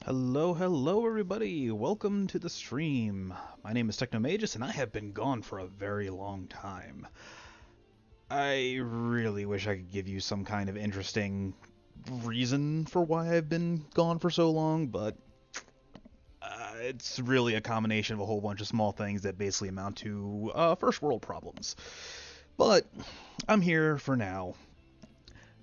Hello everybody! Welcome to the stream. My name is Technomagus and I have been gone for a very long time. I really wish I could give you some kind of interesting reason for why I've been gone for so long, but it's really a combination of a whole bunch of small things that basically amount to first world problems. But I'm here for now.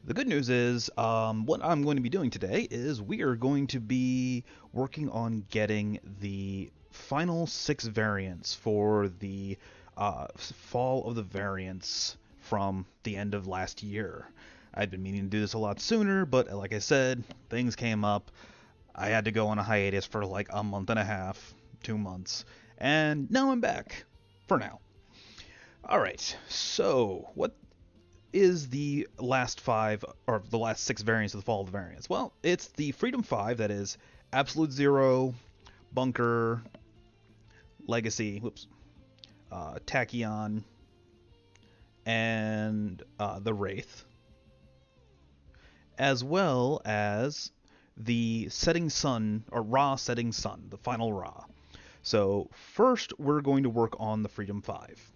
The good news is, what I'm going to be doing today is we are going to be working on getting the final 6 variants for the fall of the variants from the end of last year. I'd been meaning to do this a lot sooner, but like I said, things came up. I had to go on a hiatus for like a month and a half, 2 months, and now I'm back, for now. Alright, so what is the last 5 or the last 6 variants of the fall of the variants? Well, it's the Freedom 5, that is Absolute Zero, Bunker, Legacy, Tachyon, and the Wraith, as well as the Setting Sun, or Ra Setting Sun, the final Ra. So first we're going to work on the Freedom 5.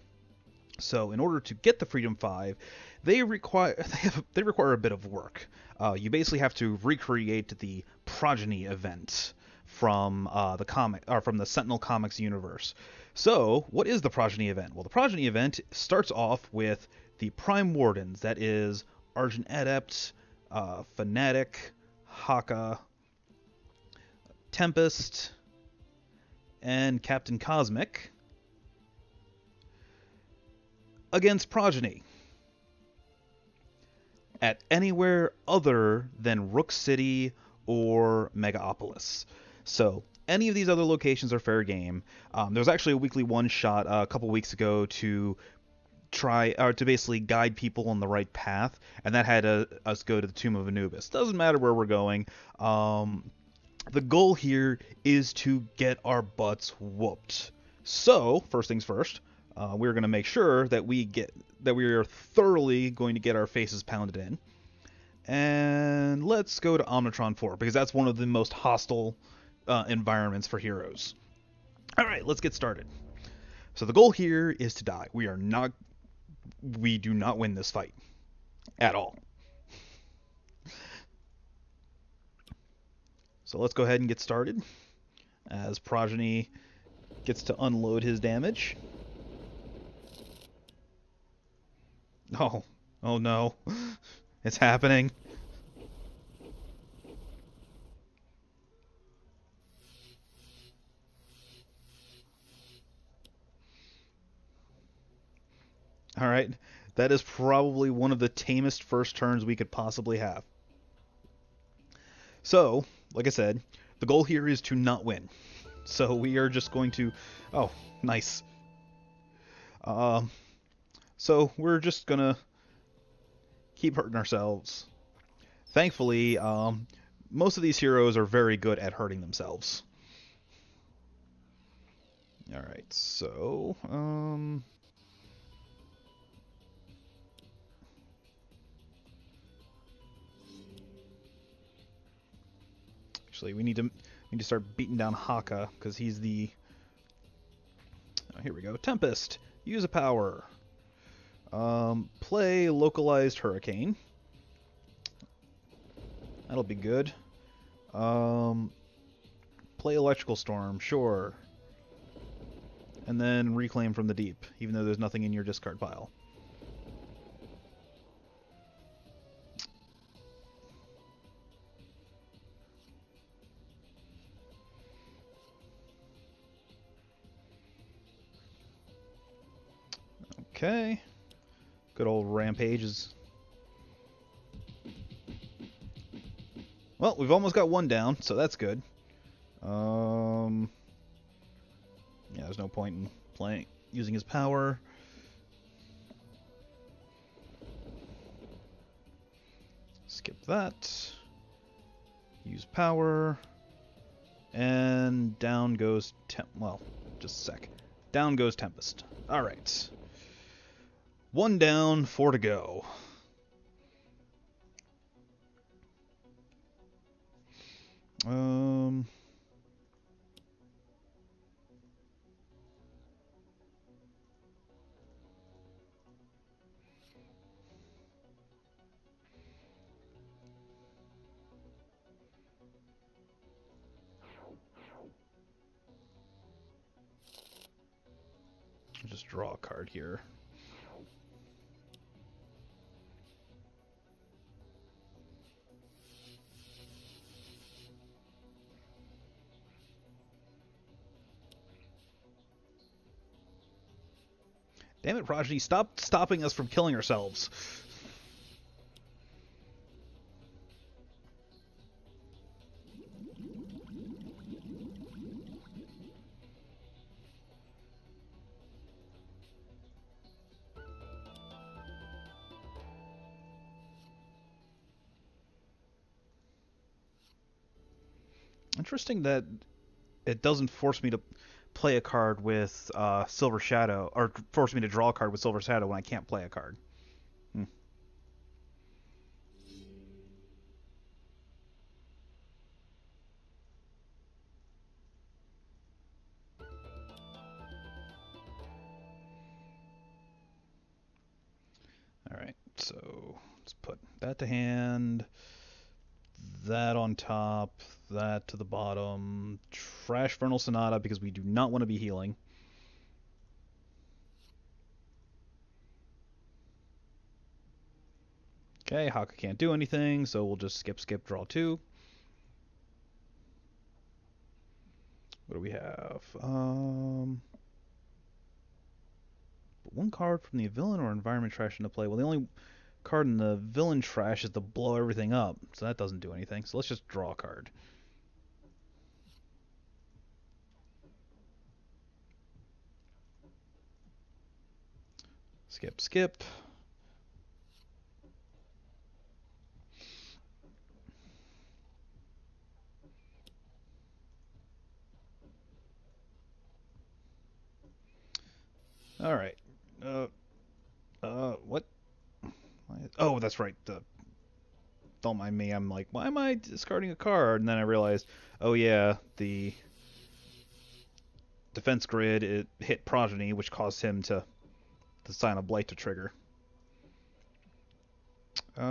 So in order to get the Freedom 5, they require a bit of work. You basically have to recreate the Progeny Event from from the Sentinel Comics universe. So what is the Progeny Event? Well, the Progeny Event starts off with the Prime Wardens. That is Argent Adept, Fanatic, Haka, Tempest, and Captain Cosmic against Progeny at anywhere other than Rook City or Megalopolis. So any of these other locations are fair game. There was actually a weekly one-shot a couple weeks ago to basically guide people on the right path, and that had us go to the Tomb of Anubis. Doesn't matter where we're going. The goal here is to get our butts whooped. So first things first. We're going to make sure that we are thoroughly going to get our faces pounded in. And let's go to Omnitron 4, because that's one of the most hostile environments for heroes. Alright, let's get started. So the goal here is to die. We do not win this fight. At all. So let's go ahead and get started, as Progeny gets to unload his damage. Oh no. It's happening. Alright, that is probably one of the tamest first turns we could possibly have. So, like I said, the goal here is to not win. So we are just going to... Oh, nice. So we're just gonna keep hurting ourselves. Thankfully, most of these heroes are very good at hurting themselves. Alright, so... Actually, we need to start beating down Haka, because he's the... Oh, here we go. Tempest! Use a power. Play Localized Hurricane. That'll be good. Play Electrical Storm, sure. And then Reclaim from the Deep, even though there's nothing in your discard pile. Okay. Good old Rampages. Well, we've almost got one down, so that's good. Yeah, there's no point in using his power. Skip that. Use power. And down goes just a sec. Down goes Tempest. Alright. 1 down, 4 to go. draw a card here. Damn it, Progeny, stop stopping us from killing ourselves. Interesting that it doesn't force me to play a card with Silver Shadow, or force me to draw a card with Silver Shadow when I can't play a card. Alright, so let's put that to hand, that on top, that to the bottom, trash Vernal Sonata because we do not want to be healing. Okay, Haka can't do anything, so we'll just skip, draw 2. What do we have? Put one card from the villain or environment trash into play. Well, the only card in the villain trash is to blow everything up, so that doesn't do anything. So let's just draw a card. Skip. All right. What? Oh, that's right. Don't mind me. I'm like, why am I discarding a card? And then I realized, oh yeah, the defense grid, it hit Progeny, which caused him to sign a blight to trigger. Get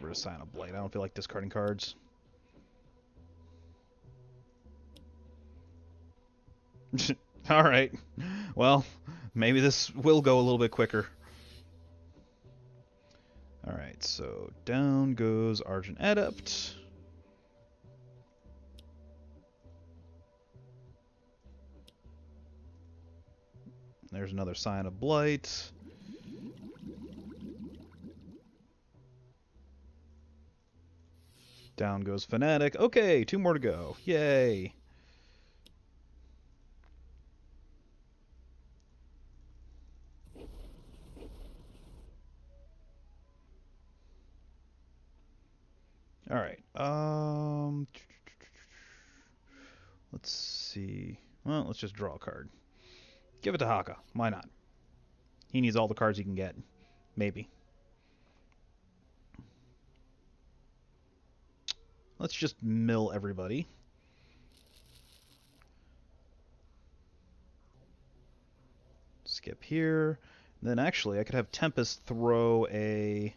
rid of sign of blight. I don't feel like discarding cards. Alright. Well, maybe this will go a little bit quicker. Alright, so down goes Argent Adept. There's another sign of blight. Down goes Fanatic. Okay, 2 more to go. Yay! Alright, let's see. Well, let's just draw a card. Give it to Haka. Why not? He needs all the cards he can get. Maybe. Let's just mill everybody. Skip here. Then actually, I could have Tempest throw a...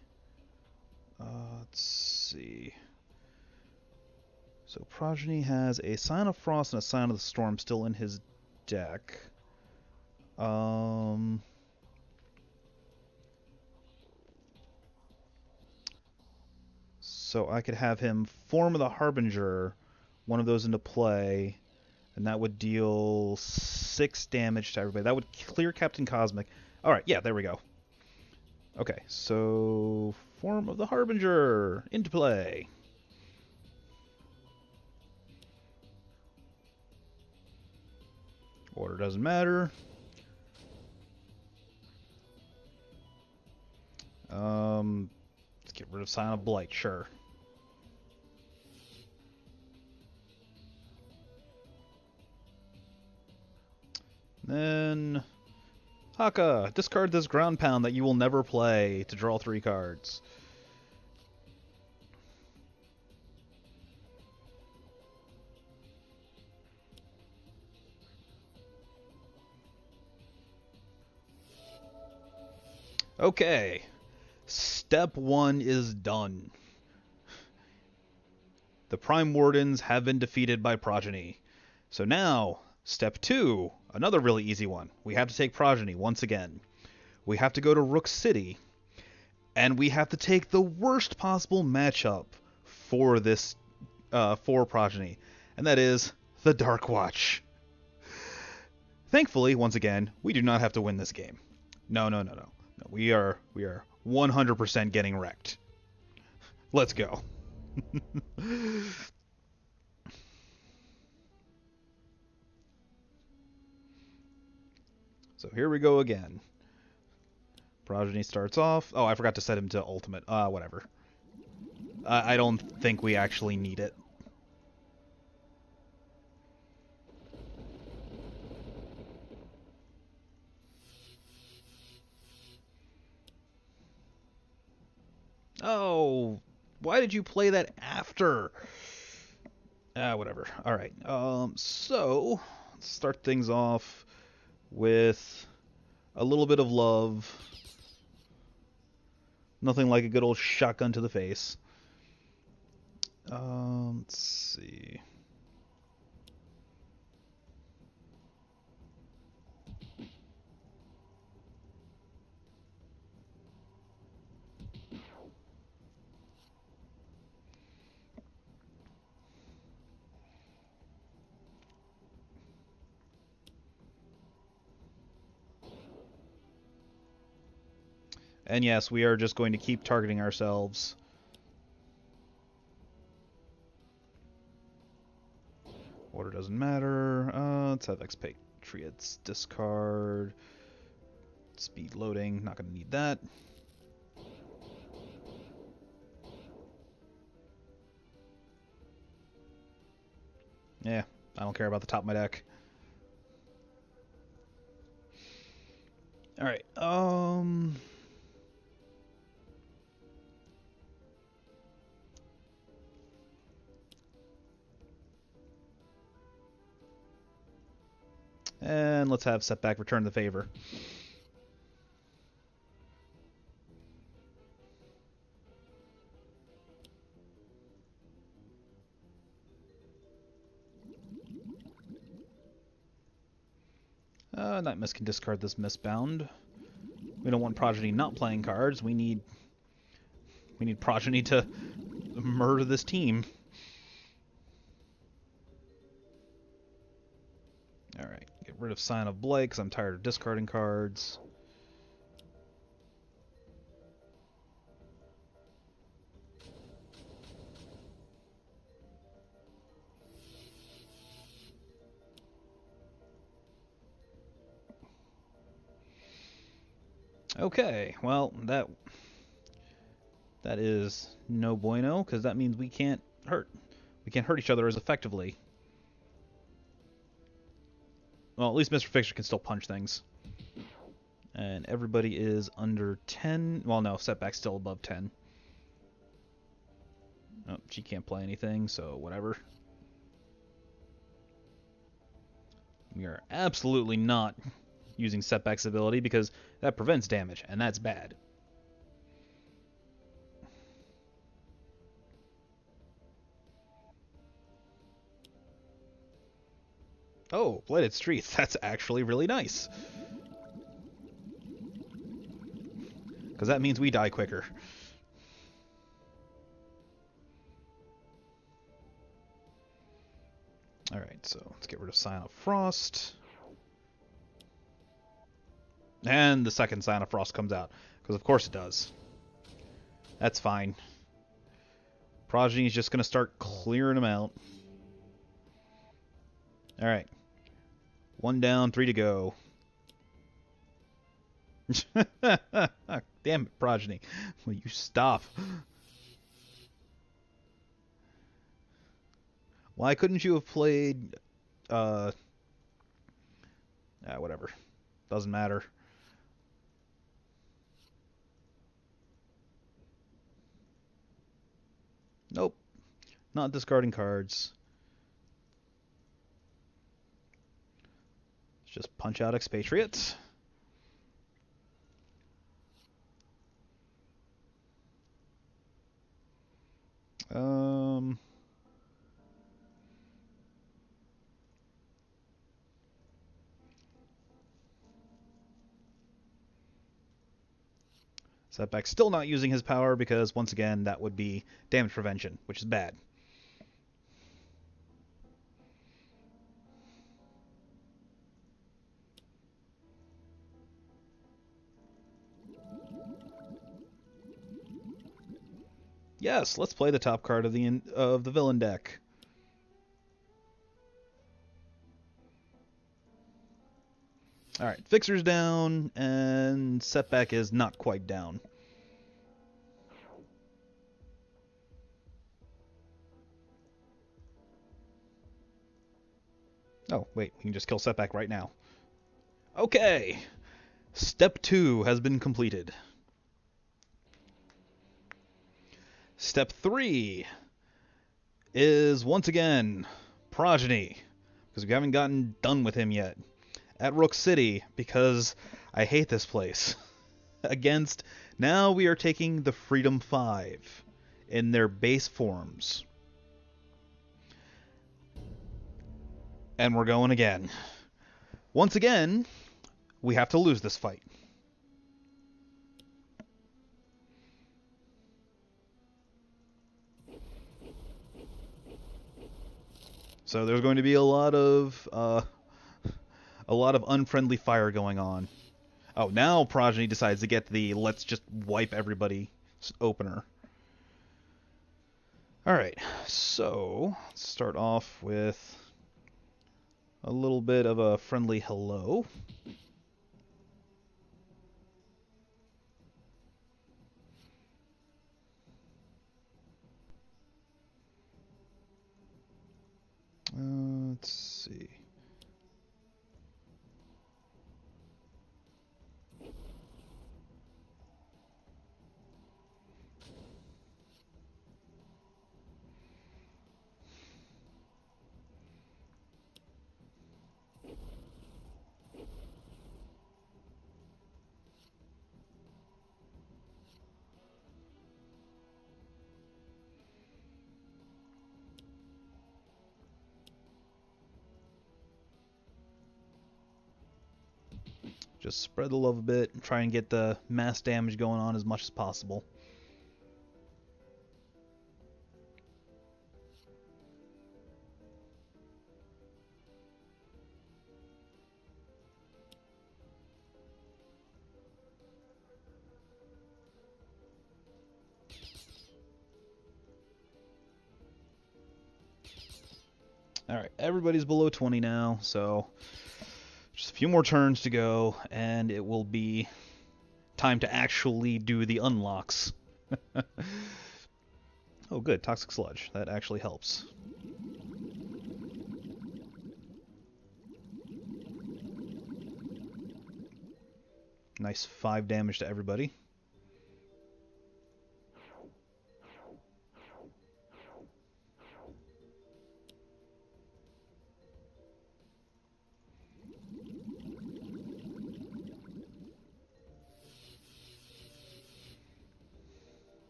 let's see. So Progeny has a Sign of Frost and a Sign of the Storm still in his deck. So I could have him Form of the Harbinger, one of those into play, and that would deal 6 damage to everybody. That would clear Captain Cosmic. Alright, yeah, there we go. Okay, so Form of the Harbinger into play. Order doesn't matter. Let's get rid of Sign of Blight, sure. Then Haka, discard this ground pound that you will never play to draw 3 cards. Okay. Step 1 is done. The Prime Wardens have been defeated by Progeny. So now, Step 2, another really easy one. We have to take Progeny once again. We have to go to Rook City, and we have to take the worst possible matchup for this for Progeny, and that is the Dark Watch. Thankfully, once again, we do not have to win this game. No. We are 100% getting wrecked. Let's go. So here we go again. Progeny starts off. Oh, I forgot to set him to ultimate. Whatever. I don't think we actually need it. Oh, why did you play that after? Whatever. All right. So let's start things off with a little bit of love. Nothing like a good old shotgun to the face. Let's see. And yes, we are just going to keep targeting ourselves. Order doesn't matter. Let's have expatriates discard. Speed loading, not going to need that. Yeah, I don't care about the top of my deck. Alright, and let's have setback return the favor. Nightmare can discard this Mistbound. We don't want Progeny not playing cards. We need Progeny to murder this team. Alright, get rid of Sign of Blight because I'm tired of discarding cards. Okay, well, that is no bueno, because that means we can't hurt each other as effectively. Well, at least Mr. Fixer can still punch things. And everybody is under 10. Well, no, setback's still above 10. Oh, she can't play anything, so whatever. We are absolutely not using setback's ability because that prevents damage, and that's bad. Oh, Blighted Streets. That's actually really nice. Because that means we die quicker. Alright, so let's get rid of Sign of Frost. And the second Sign of Frost comes out. Because of course it does. That's fine. Progeny is just going to start clearing them out. Alright. 1 down, 3 to go. Damn it, Progeny. Will you stop? Why couldn't you have played... whatever. Doesn't matter. Nope. Not discarding cards. Let's just punch out expatriates. Setback's still not using his power because, once again, that would be damage prevention, which is bad. Yes, let's play the top card of the villain deck. Alright, Fixer's down, and Setback is not quite down. Oh, wait, we can just kill Setback right now. Okay! Step 2 has been completed. Step 3 is, once again, Progeny, because we haven't gotten done with him yet. At Rook City, because I hate this place. Against, now we are taking the Freedom 5 in their base forms. And we're going again. Once again, we have to lose this fight. So there's going to be a lot of unfriendly fire going on. Oh, now Progeny decides to get the let's just wipe everybody opener. Alright, so let's start off with a little bit of a friendly hello. Let's see. Just spread the love a bit and try and get the mass damage going on as much as possible. Alright, everybody's below 20 now, so just a few more turns to go, and it will be time to actually do the unlocks. Oh good, Toxic Sludge. That actually helps. Nice 5 damage to everybody.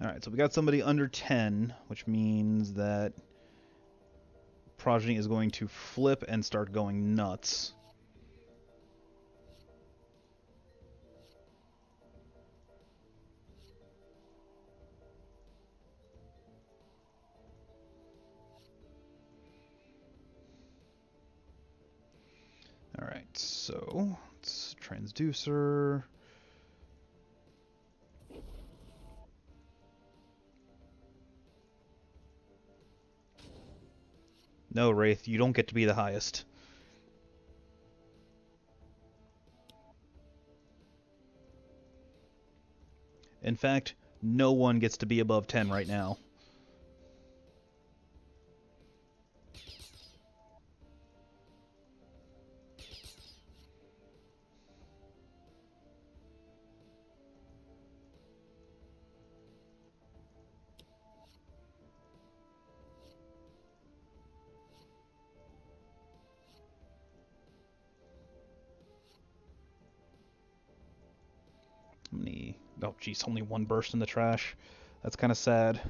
Alright, so we got somebody under 10, which means that Progeny is going to flip and start going nuts. Alright, so it's Transducer. No, Wraith, you don't get to be the highest. In fact, no one gets to be above 10 right now. How many? Oh, geez, only one burst in the trash. That's kind of sad.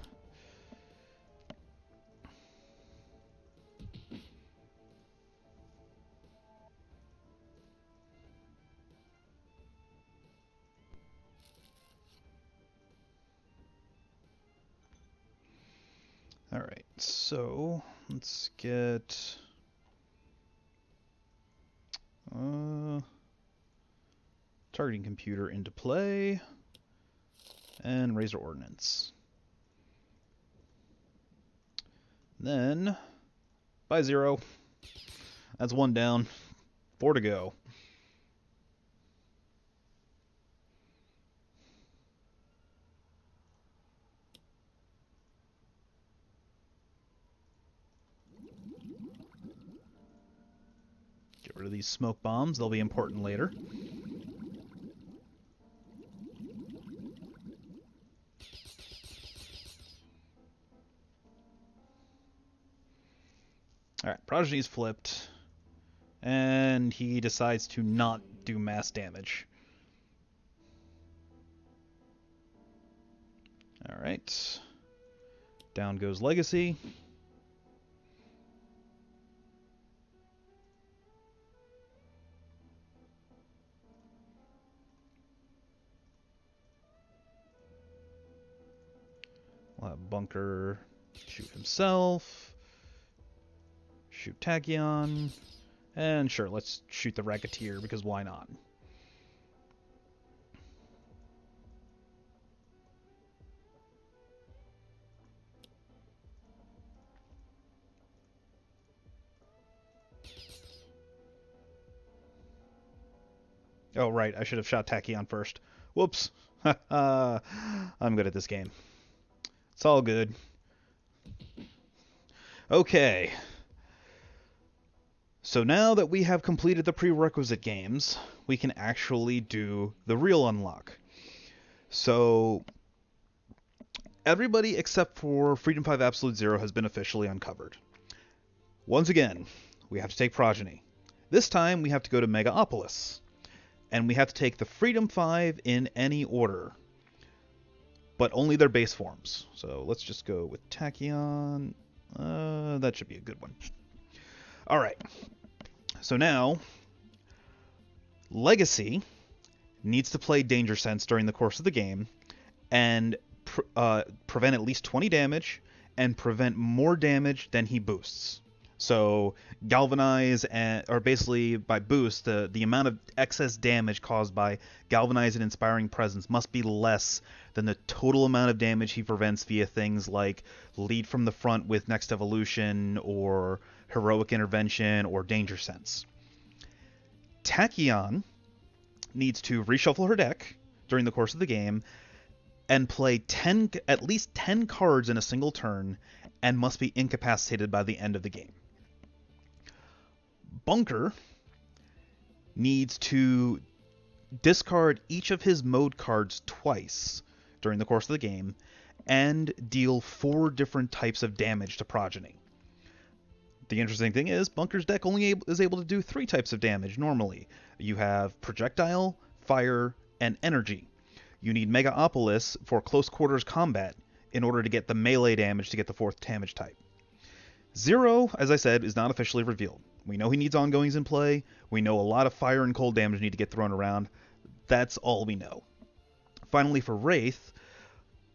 Alright, so let's get targeting computer into play and Razor Ordnance. Then by 0. That's 1 down. 4 to go. Get rid of these smoke bombs. They'll be important later. Alright, Progeny's flipped. And he decides to not do mass damage. Alright. Down goes Legacy. We'll have Bunker shoot himself. Shoot Tachyon. And sure, let's shoot the Racketeer, because why not? Oh, right, I should have shot Tachyon first. Whoops. I'm good at this game. It's all good. Okay. So now that we have completed the Prerequisite Games, we can actually do the real unlock. So everybody except for Freedom 5 Absolute Zero has been officially uncovered. Once again, we have to take Progeny. This time we have to go to Megalopolis. And we have to take the Freedom 5 in any order. But only their base forms. So let's just go with Tachyon. That should be a good one. Alright. So now, Legacy needs to play Danger Sense during the course of the game and prevent at least 20 damage and prevent more damage than he boosts. So Galvanize, or basically by boost, the amount of excess damage caused by Galvanize and Inspiring Presence must be less than the total amount of damage he prevents via things like Lead from the Front with Next Evolution, or Heroic Intervention, or Danger Sense. Tachyon needs to reshuffle her deck during the course of the game and play at least 10 cards in a single turn and must be incapacitated by the end of the game. Bunker needs to discard each of his mode cards twice during the course of the game and deal 4 different types of damage to Progeny. The interesting thing is, Bunker's deck only is able to do 3 types of damage normally. You have Projectile, Fire, and Energy. You need Megalopolis for close quarters combat in order to get the melee damage to get the 4th damage type. Zero, as I said, is not officially revealed. We know he needs ongoings in play. We know a lot of fire and cold damage need to get thrown around. That's all we know. Finally, for Wraith,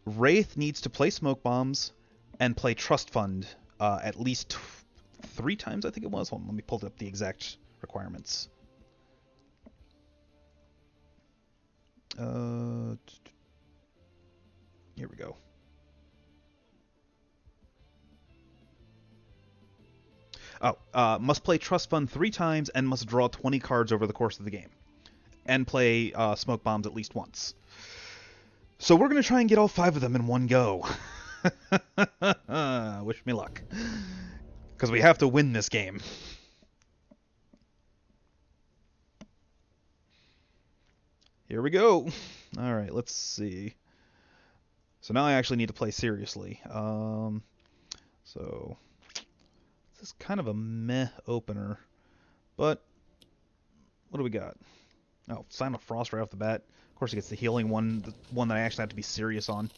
Wraith needs to play Smoke Bombs and play Trust Fund at least 3 times, I think it was. Hold on, let me pull up the exact requirements. Here we go. Must play Trust Fund 3 times and must draw 20 cards over the course of the game. And play Smoke Bombs at least once. So we're going to try and get all 5 of them in one go. Wish me luck. Because we have to win this game. Here we go. Alright, let's see. So now I actually need to play seriously. So this is kind of a meh opener. But what do we got? Oh, Sign of Frost right off the bat. Of course, it gets the healing one, the one that I actually have to be serious on.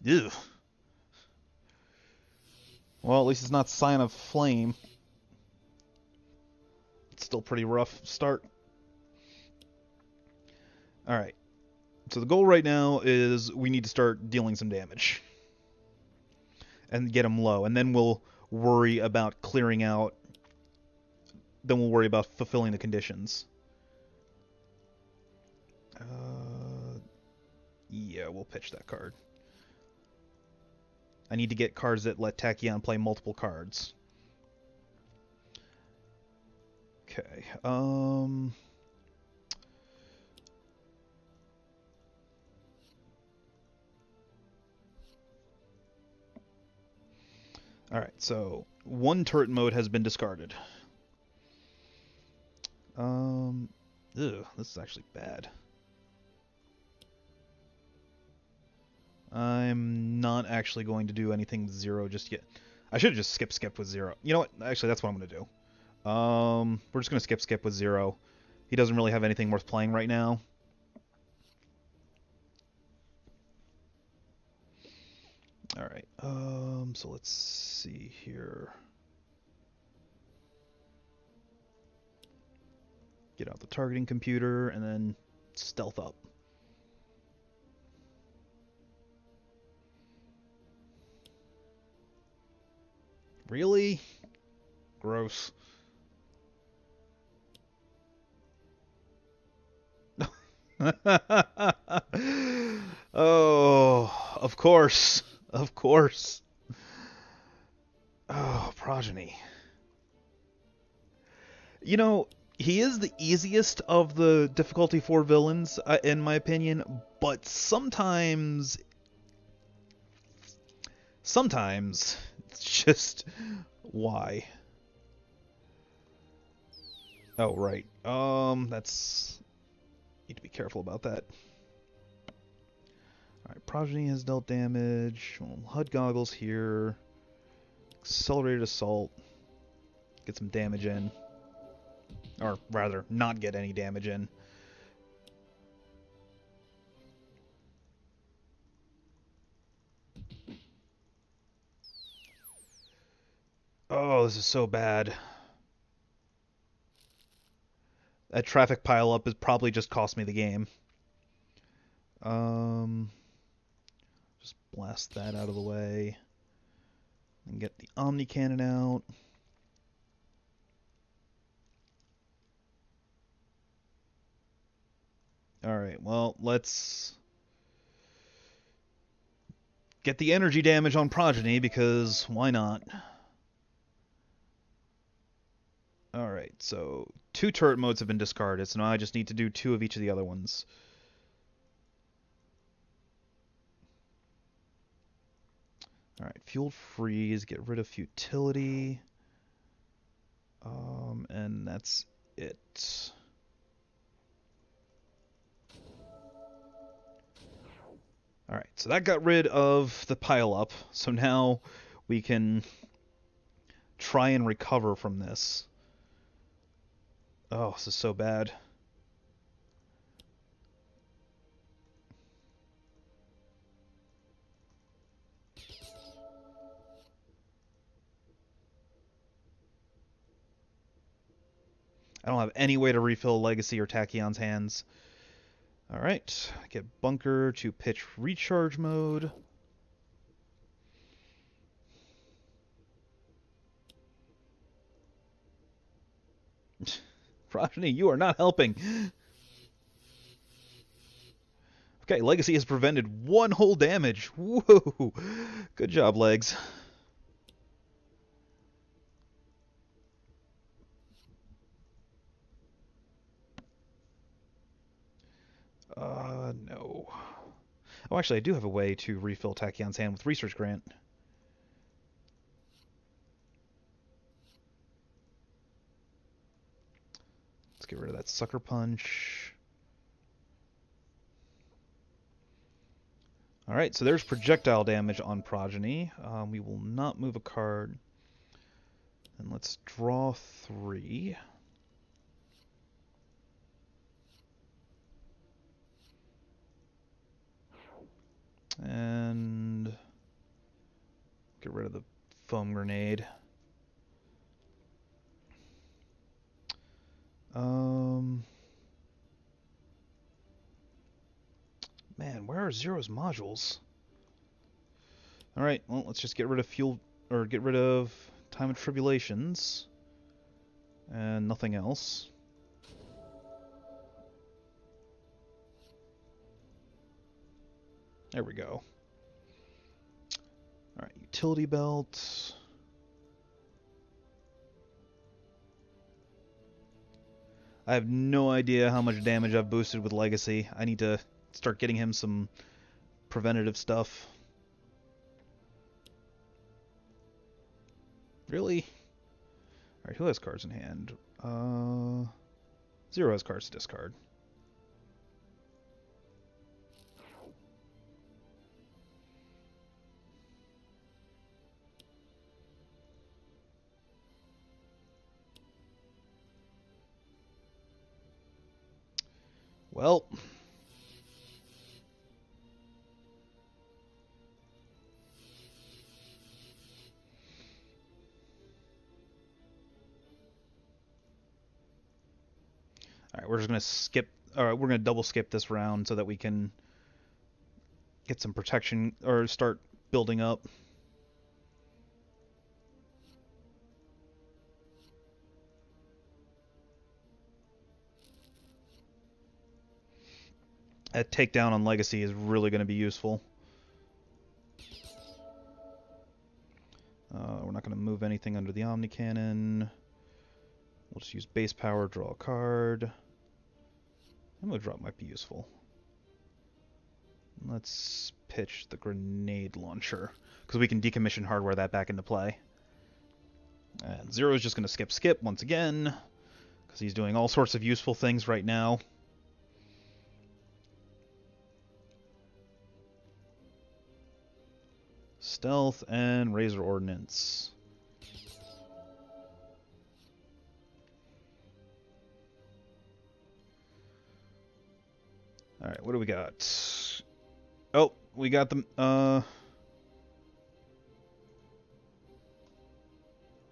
Ew. Well, at least it's not Sign of Flame. It's still pretty rough start. Alright. So the goal right now is we need to start dealing some damage. and get them low, and then we'll worry about clearing out. Then we'll worry about fulfilling the conditions. Yeah, we'll pitch that card. I need to get cards that let Tachyon play multiple cards. Okay. Alright, so one turret mode has been discarded. This is actually bad. I'm not actually going to do anything with 0 just yet. I should have just skipped with 0. You know what? Actually, that's what I'm going to do. We're just going to skip with 0. He doesn't really have anything worth playing right now. Alright, so let's see here. Get out the targeting computer, and then stealth up. Really? Gross. Oh, of course. Of course. Oh, Progeny. You know, he is the easiest of the difficulty 4 villains, in my opinion, but sometimes it's just why. Oh, right. That's need to be careful about that. Alright, Progeny has dealt damage. HUD goggles here. Accelerated assault. Get some damage in. Or rather, not get any damage in. Oh, this is so bad. That traffic pileup has probably just cost me the game. Just blast that out of the way. And get the Omni Cannon out. Alright, well, let's get the energy damage on Progeny, because why not? Alright, so 2 turret modes have been discarded, so now I just need to do 2 of each of the other ones. Alright, Fueled Freeze, get rid of Futility. And that's it. Alright, so that got rid of the pileup, so now we can try and recover from this. Oh, this is so bad. I don't have any way to refill Legacy or Tachyon's hands. Alright, get Bunker to pitch recharge mode. Progeny, you are not helping. Okay, Legacy has prevented 1 whole damage. Whoa! Good job, Legs. No. Oh, actually, I do have a way to refill Tachyon's hand with Research Grant. Let's get rid of that Sucker Punch. Alright, so there's projectile damage on Progeny. We will not move a card. And let's draw 3. And get rid of the foam grenade. Man, where are Zero's modules? Alright, well, let's just get rid of fuel, or get rid of Time of Tribulations. And nothing else. There we go. Alright, Utility Belt. I have no idea how much damage I've boosted with Legacy. I need to start getting him some preventative stuff. Really? Alright, who has cards in hand? Zero has cards to discard. Well, alright, we're just gonna skip. Alright, we're gonna double skip this round so that we can get some protection or start building up. A takedown on Legacy is really going to be useful. We're not going to move anything under the Omni Cannon. We'll just use base power, draw a card. Ammo drop might be useful. Let's pitch the grenade launcher, because we can decommission hardware that back into play. And Zero is just going to skip once again, because he's doing all sorts of useful things right now. Stealth and Razor Ordnance. Alright, what do we got? Oh, we got them. Wait a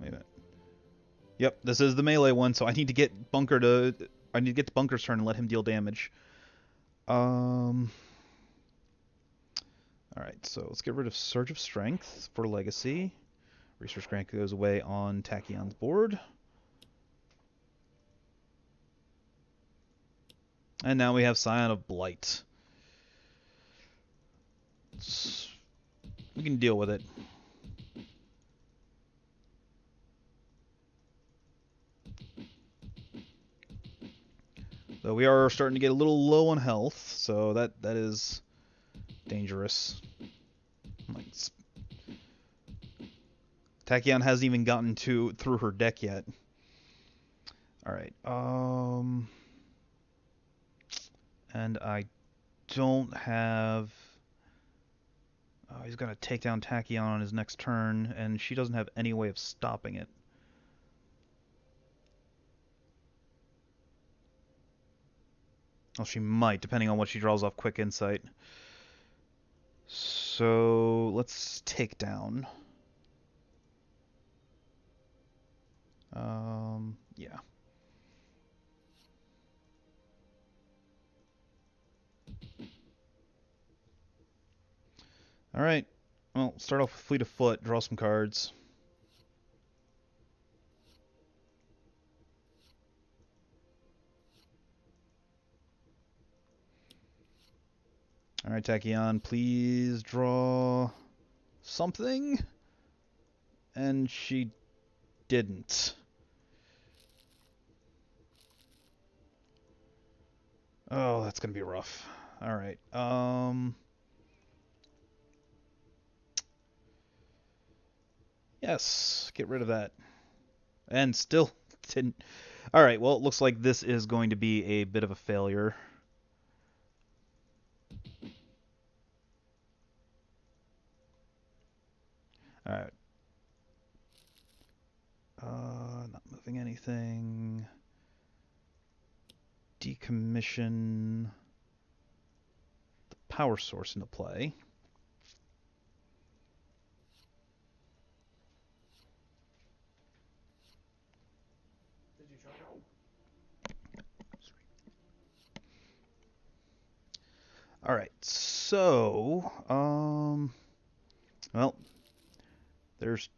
minute. Yep, this is the melee one, so I need to get Bunker to. I need to get to Bunker's turn and let him deal damage. Alright, so let's get rid of Surge of Strength for Legacy. Resource Grant goes away on Tachyon's board. And now we have Scion of Blight. We can deal with it. So we are starting to get a little low on health, so that is dangerous. Like, Tachyon hasn't even gotten through her deck yet. Alright, and I don't have... Oh, he's going to take down Tachyon on his next turn, and she doesn't have any way of stopping it. Well, she might, depending on what she draws off Quick Insight. So, let's take down. Yeah. Alright, well, start off with Fleet of Foot, draw some cards. Alright, Tachyon, please draw something. And she didn't. Oh, that's gonna be rough. Alright, yes, get rid of that. And still didn't. Alright, well, it looks like this is going to be a bit of a failure. Alright. Not moving anything. Decommission the power source into play. Did you charge it? Alright, so, Well, there's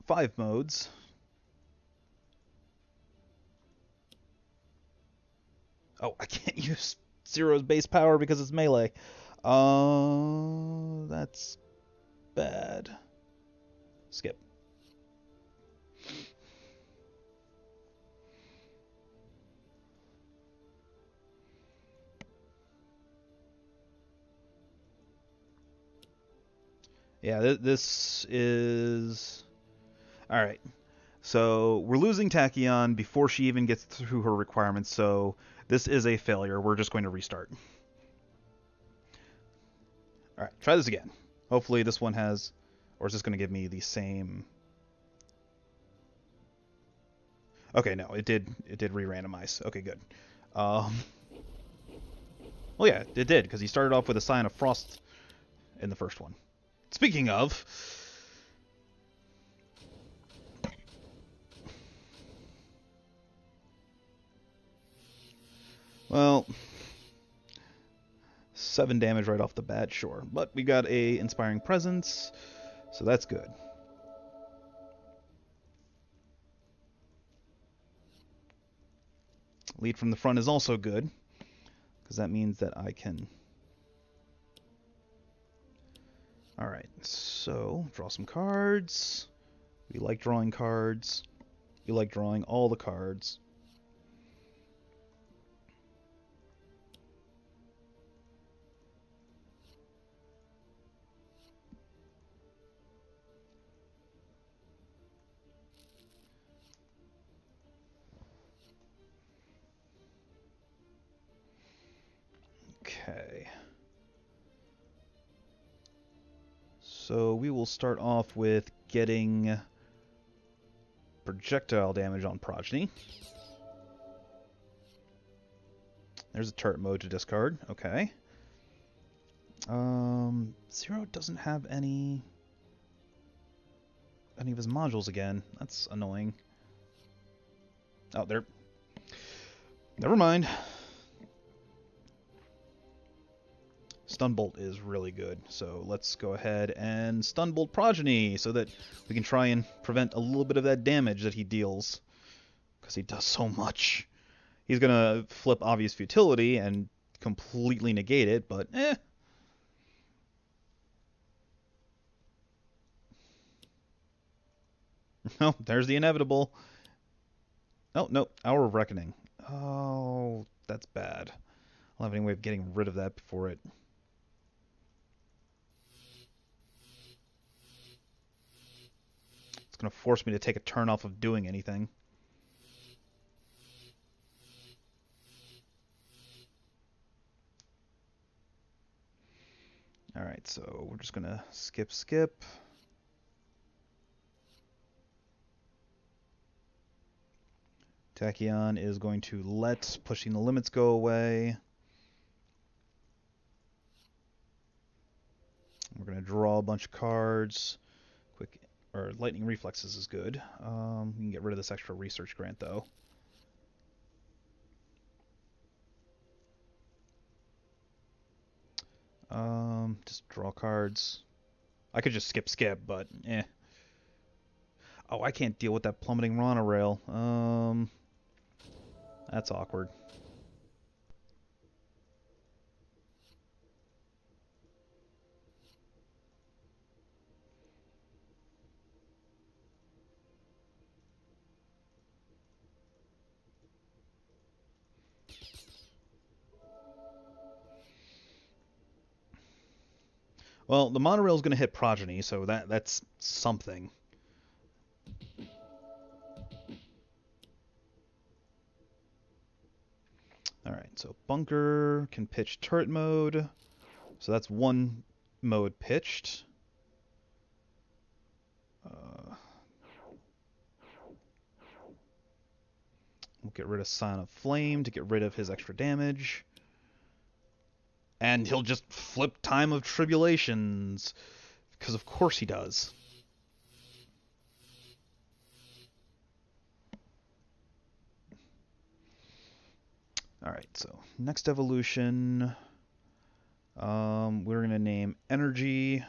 5 modes. Oh, I can't use Zero's base power because it's melee. That's bad. Skip. Yeah, this is... Alright. So, we're losing Tachyon before she even gets through her requirements, so this is a failure. We're just going to restart. Alright, try this again. Hopefully this one has... Or is this going to give me the same... Okay, no, it did re-randomize. Okay, good. Well, yeah, it did, because he started off with a Sign of Frost in the first one. Speaking of... Well... 7 damage right off the bat, sure. But we got a Inspiring Presence, so that's good. Lead from the front is also good, because that means that I can... Alright, so draw some cards. We like drawing cards. We like drawing all the cards. Okay. So we will start off with getting projectile damage on Progeny. There's a turret mode to discard. Okay. Zero doesn't have any of his modules again. That's annoying. Oh, there. Never mind. Stunbolt is really good, so let's go ahead and Stunbolt Progeny so that we can try and prevent a little bit of that damage that he deals, because he does so much. He's gonna flip Obvious Futility and completely negate it, but Oh, there's the inevitable. Oh, no, Hour of Reckoning. Oh, that's bad. I'll have any way of getting rid of that before it... It's going to force me to take a turn off of doing anything. Alright, so we're just going to skip. Tachyon is going to let Pushing the Limits go away. We're going to draw a bunch of cards. Lightning Reflexes is good. We can get rid of this extra research grant, though. Just draw cards. I could just skip, but eh. Oh, I can't deal with that plummeting monorail. That's awkward. Well, the monorail is going to hit Progeny, so that's something. Alright, so Bunker can pitch turret mode. So that's one mode pitched. We'll get rid of Sign of Flame to get rid of his extra damage. And he'll just flip Time of Tribulations, because of course he does. Alright, so next evolution, we're going to name Energy.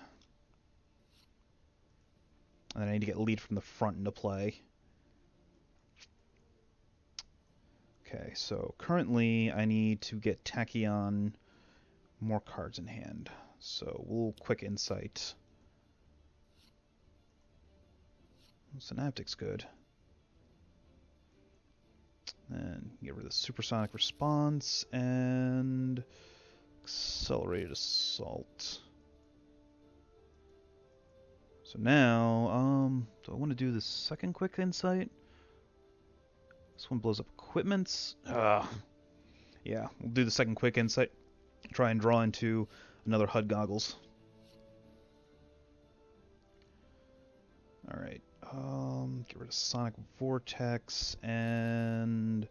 And then I need to get lead from the front into play. Okay, so currently I need to get Tachyon more cards in hand. So we'll quick insight. Synaptic's good. And get rid of the supersonic response and accelerated assault. So now, do I want to do the second quick insight? This one blows up equipments. Yeah, we'll do the second quick insight. Try and draw into another HUD goggles. Alright, get rid of Sonic Vortex and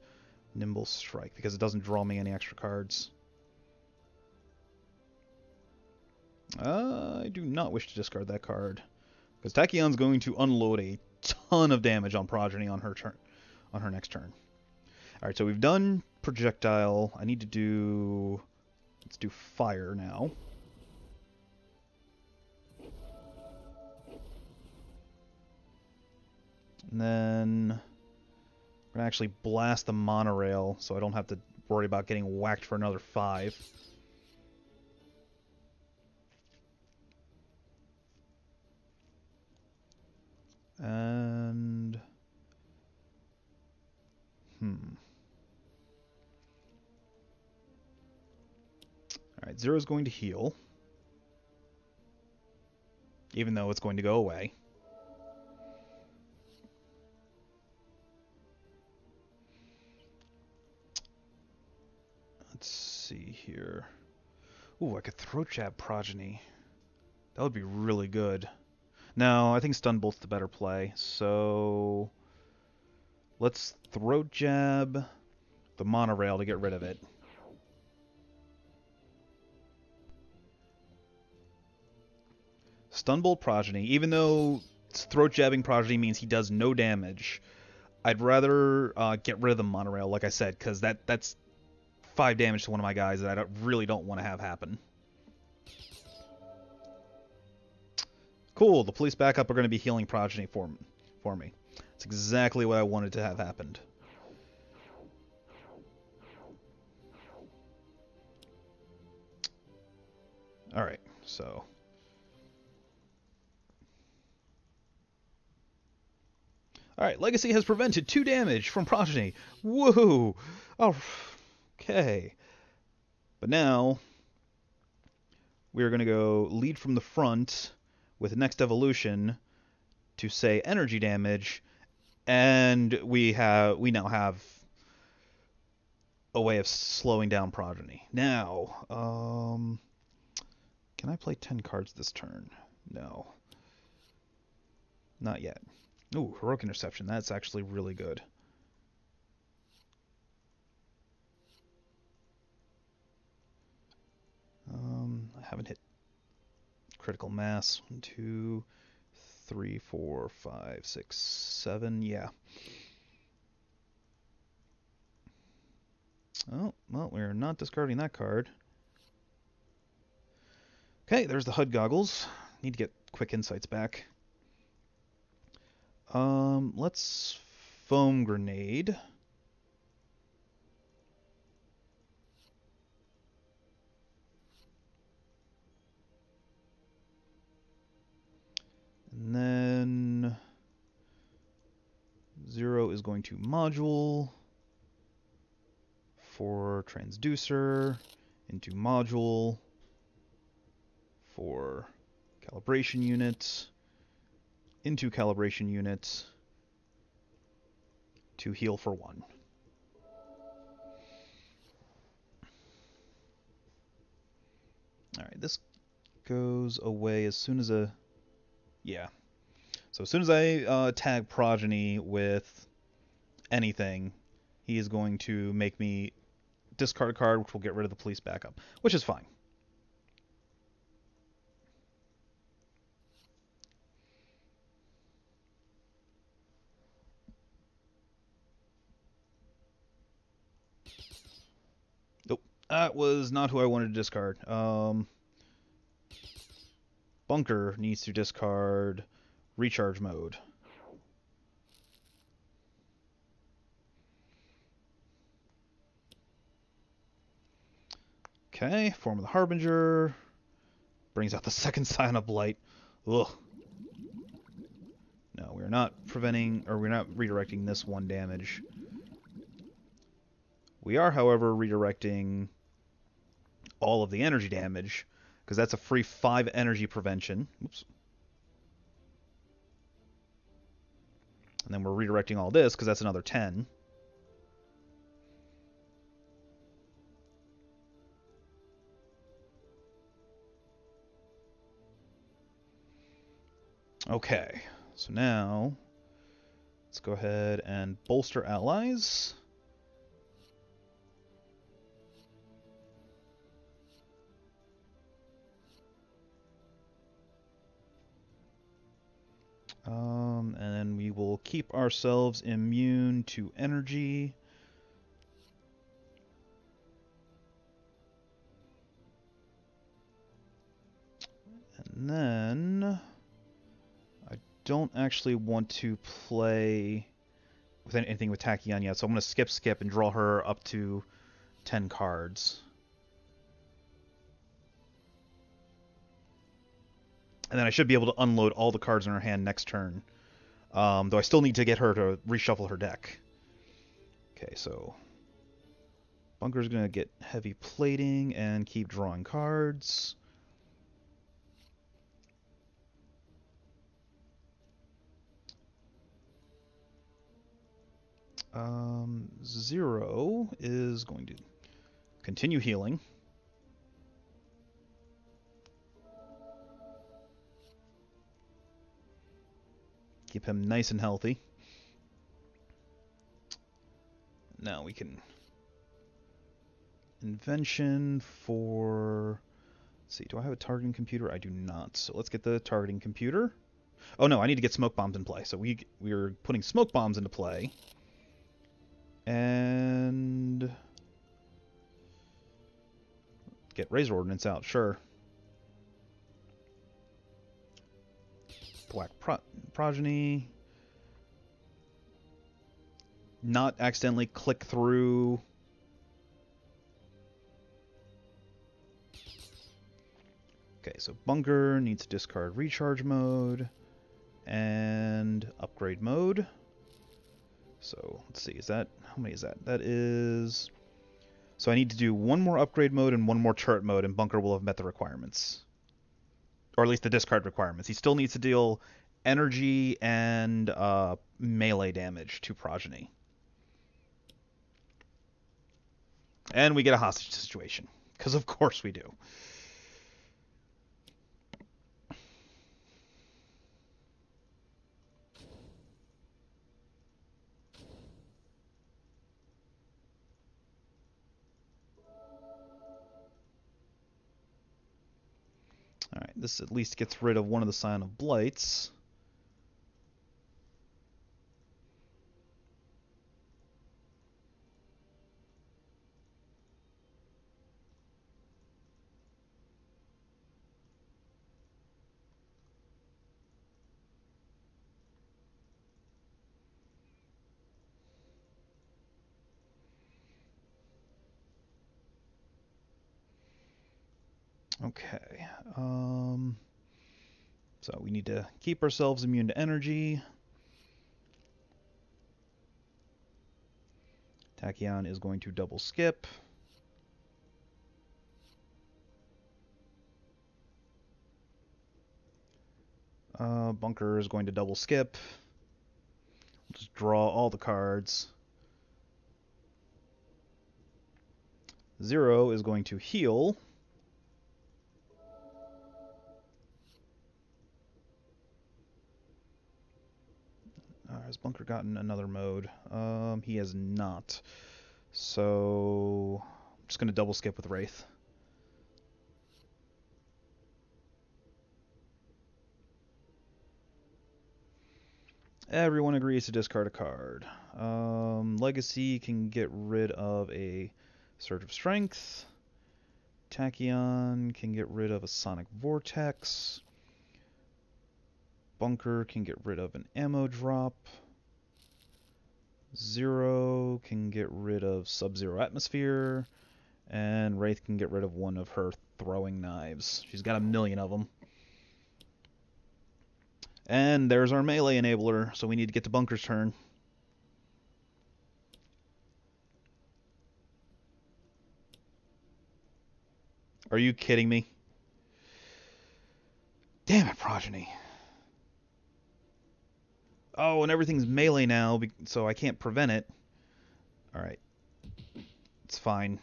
Nimble Strike because it doesn't draw me any extra cards. I do not wish to discard that card because Tachyon's going to unload a ton of damage on Progeny on her turn, on her next turn. Alright, so we've done projectile. I need to do... Let's do fire now. And then we're going to actually blast the monorail so I don't have to worry about getting whacked for another 5. And... Alright, Zero's going to heal. Even though it's going to go away. Let's see here. Ooh, I could throat jab Progeny. That would be really good. No, I think Stun Bolt's the better play. So let's throat jab the monorail to get rid of it. Stun Bolt Progeny, even though throat jabbing Progeny means he does no damage, I'd rather get rid of the monorail, like I said, because that's 5 damage to one of my guys that I really don't want to have happen. Cool, the police backup are going to be healing Progeny for me. That's exactly what I wanted to have happened. Alright, so... Alright, Legacy has prevented 2 damage from Progeny. Woohoo! Oh, okay. But now, we're going to go lead from the front with the next evolution to say energy damage, and we now have a way of slowing down Progeny. Now, can I play 10 cards this turn? No. Not yet. Ooh, Heroic Interception. That's actually really good. I haven't hit critical mass. 1, 2, 3, 4, 5, 6, 7. Yeah. Oh, well, we're not discarding that card. Okay, there's the HUD goggles. Need to get quick insights back. Let's foam grenade. And then Zero is going to module for transducer into module for calibration unit into calibration unit to heal for 1. Alright, this goes away as soon as a... Yeah. So as soon as I tag Progeny with anything, he is going to make me discard a card, which will get rid of the police backup, which is fine. Nope, that was not who I wanted to discard. Bunker needs to discard recharge mode. Okay, Form of the Harbinger. Brings out the second Scion of Blight. Ugh. No, we're not preventing, or we're not redirecting this 1 damage. We are, however, redirecting all of the energy damage, because that's a free 5 energy prevention. Oops. And then we're redirecting all this, because that's another 10. Okay, so now let's go ahead and bolster allies. And then we will keep ourselves immune to energy. And then I don't actually want to play with anything with Tachyon yet, so I'm going to skip, and draw her up to 10 cards. And then I should be able to unload all the cards in her hand next turn. Though I still need to get her to reshuffle her deck. Okay, so Bunker's going to get heavy plating and keep drawing cards. Zero is going to continue healing. Keep him nice and healthy. Now we can invention for... Let's see, do I have a targeting computer? I do not. So let's get the targeting computer. Oh no, I need to get smoke bombs in play. So we're putting smoke bombs into play. And get Razor Ordnance out, sure. Black Progeny. Not accidentally click through. Okay, so Bunker needs to discard recharge mode and upgrade mode. So let's see, is that, how many is that? That is, so I need to do 1 more upgrade mode and 1 more turret mode, and Bunker will have met the requirements. Or at least the discard requirements. He still needs to deal energy and melee damage to Progeny. And we get a hostage situation, because of course we do. Alright, this at least gets rid of one of the Scion of Blights. Okay, so we need to keep ourselves immune to energy. Tachyon is going to double skip. Bunker is going to double skip. We'll just draw all the cards. Zero is going to heal. Has Bunker gotten another mode? He has not. So I'm just going to double skip with Wraith. Everyone agrees to discard a card. Legacy can get rid of a Surge of Strength. Tachyon can get rid of a Sonic Vortex. Bunker can get rid of an ammo drop. 0 can get rid of Sub-Zero Atmosphere. And Wraith can get rid of one of her throwing knives. She's got a million of them. And there's our melee enabler, so we need to get to Bunker's turn. Are you kidding me? Damn it, Progeny. Oh, and everything's melee now, so I can't prevent it. Alright. It's fine.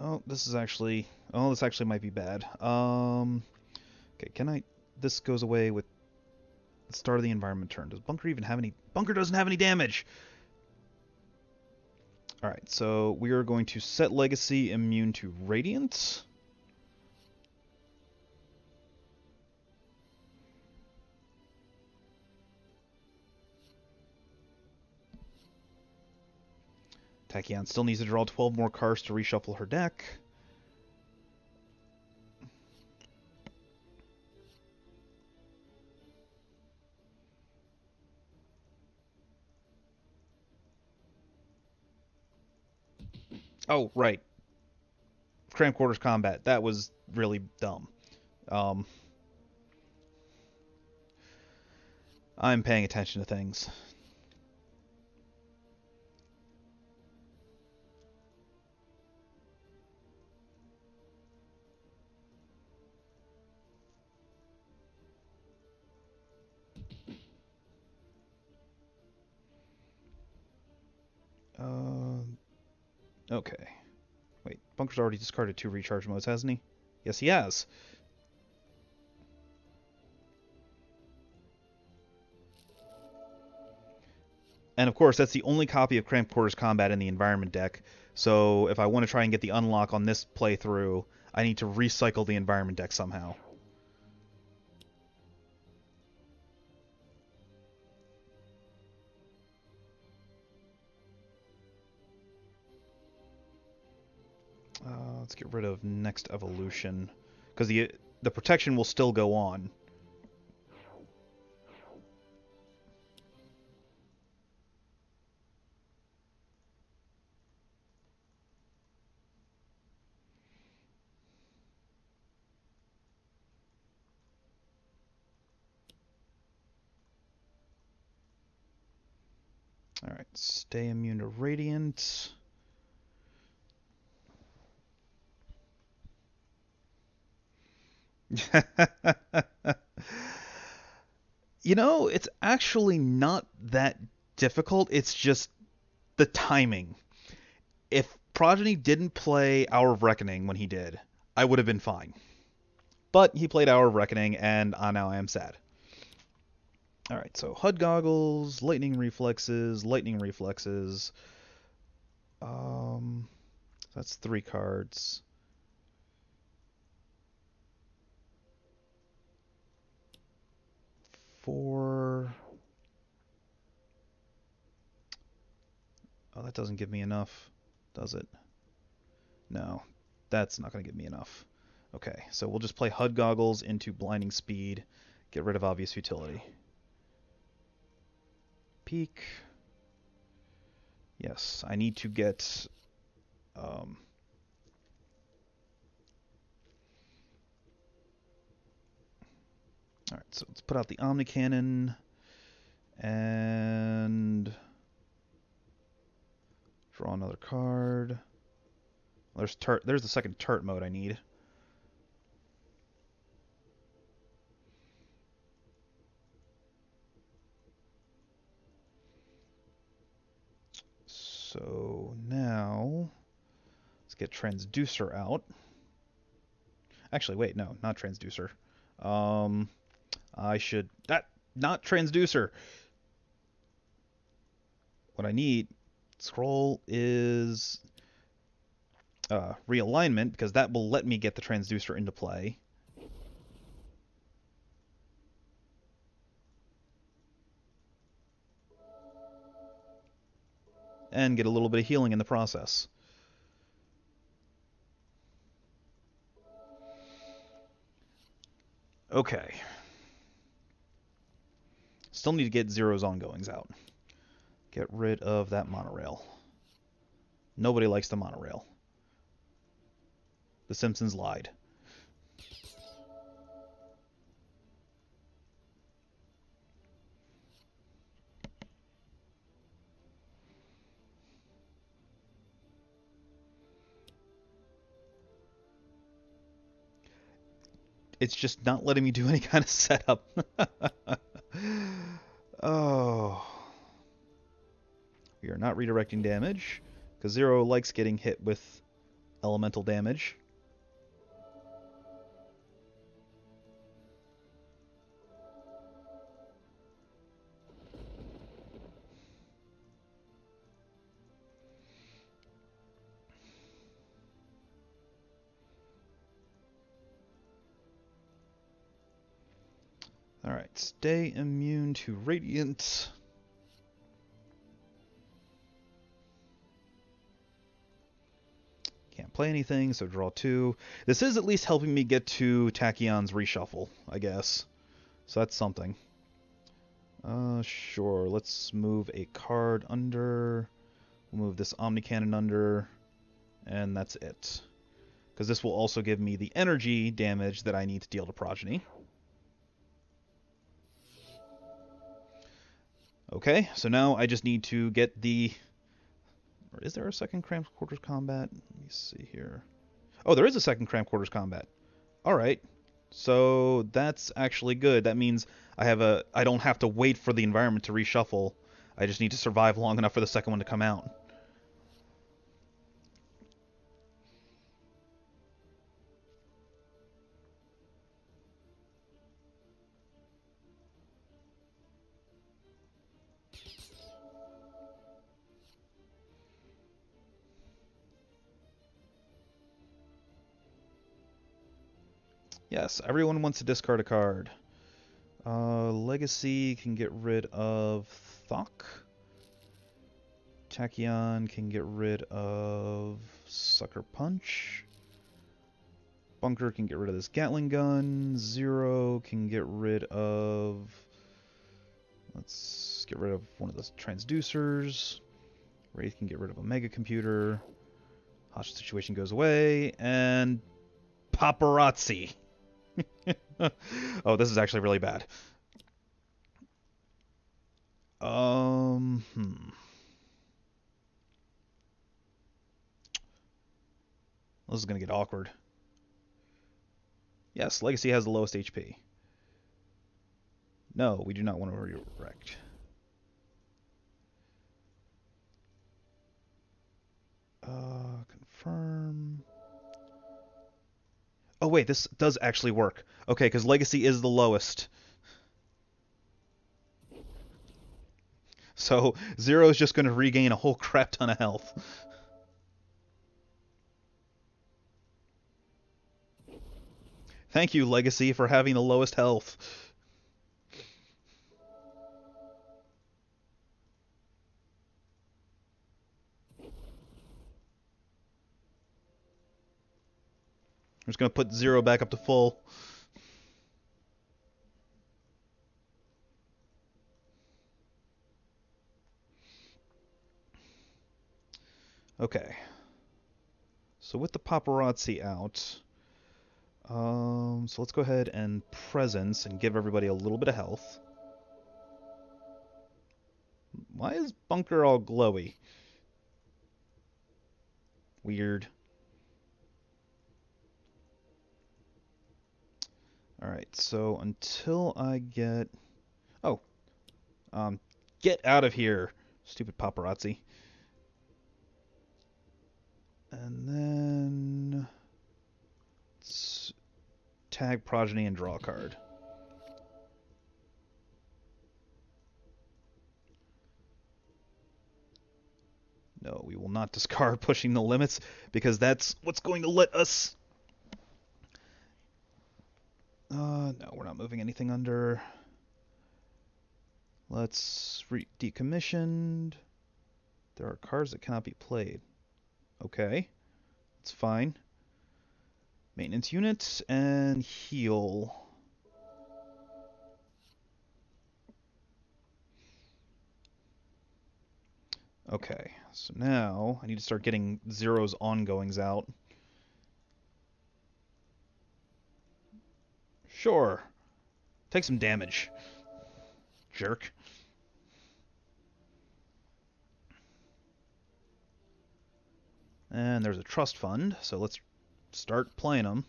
Oh, this actually might be bad. Okay, can I... This goes away with the start of the environment turn. Does Bunker even have any... Bunker doesn't have any damage! Alright, so we are going to set Legacy immune to Radiant. Tachyon still needs to draw 12 more cards to reshuffle her deck. Oh, right. Cramped Quarters Combat. That was really dumb. I'm paying attention to things. Okay. Wait, Bunker's already discarded 2 recharge modes, hasn't he? Yes, he has. And of course, that's the only copy of Cramped Quarters Combat in the environment deck. So if I want to try and get the unlock on this playthrough, I need to recycle the environment deck somehow. Let's get rid of Next Evolution, because the protection will still go on. Alright, stay immune to Radiant. You know, it's actually not that difficult. It's just the timing. If Progeny didn't play Hour of Reckoning when he did, I would have been fine. But he played Hour of Reckoning, and now I am sad. Alright, so HUD Goggles, Lightning Reflexes, Lightning Reflexes. That's 3 cards. Four. Oh, that doesn't give me enough, does it? No, that's not going to give me enough. Okay, so we'll just play HUD Goggles into Blinding Speed, get rid of Obvious Futility. Peak. Yes, I need to get... Alright, so let's put out the Omni Cannon and draw another card. There's the second turret mode I need. So now let's get Transducer out. Actually, wait, no, not transducer. I should... not transducer! What I need... Scroll is... realignment, because that will let me get the transducer into play. And get a little bit of healing in the process. Okay. Still need to get Zero's ongoings out. Get rid of that monorail. Nobody likes the monorail. The Simpsons lied. It's just not letting me do any kind of setup. Oh. We are not redirecting damage, because Zero likes getting hit with elemental damage. Alright, stay immune to Radiant. Can't play anything, so draw 2. This is at least helping me get to Tachyon's reshuffle, I guess. So that's something. Sure, let's move a card under. We'll move this Omni Cannon under. And that's it. Because this will also give me the energy damage that I need to deal to Progeny. Okay, so now I just need to get the... Or is there a second Cramped Quarters combat? Let me see here. Oh, there is a second Cramped Quarters combat. Alright. So that's actually good. That means I don't have to wait for the environment to reshuffle. I just need to survive long enough for the second one to come out. Yes, everyone wants to discard a card. Legacy can get rid of Thok. Tachyon can get rid of Sucker Punch. Bunker can get rid of this Gatling gun. Zero can get rid of... Let's get rid of one of the transducers. Wraith can get rid of a mega computer. Hostage situation goes away. And... Paparazzi! Oh, this is actually really bad. This is going to get awkward. Yes, Legacy has the lowest HP. No, we do not want to redirect. Confirm. Oh wait, this does actually work. Okay, because Legacy is the lowest. So Zero is just going to regain a whole crap ton of health. Thank you, Legacy, for having the lowest health. I'm just going to put Zero back up to full. Okay. So with the paparazzi out, so let's go ahead and presence and give everybody a little bit of health. Why is Bunker all glowy? Weird. Alright, so until I get... Oh. Get out of here, stupid paparazzi. And then... tag Progeny and draw a card. No, we will not discard Pushing the Limits, because that's what's going to let us... no, we're not moving anything under. Let's decommissioned. There are cards that cannot be played. Okay, that's fine. Maintenance unit and heal. Okay, so now I need to start getting Zero's ongoings out. Sure. Take some damage. Jerk. And there's a trust fund, so let's start playing them.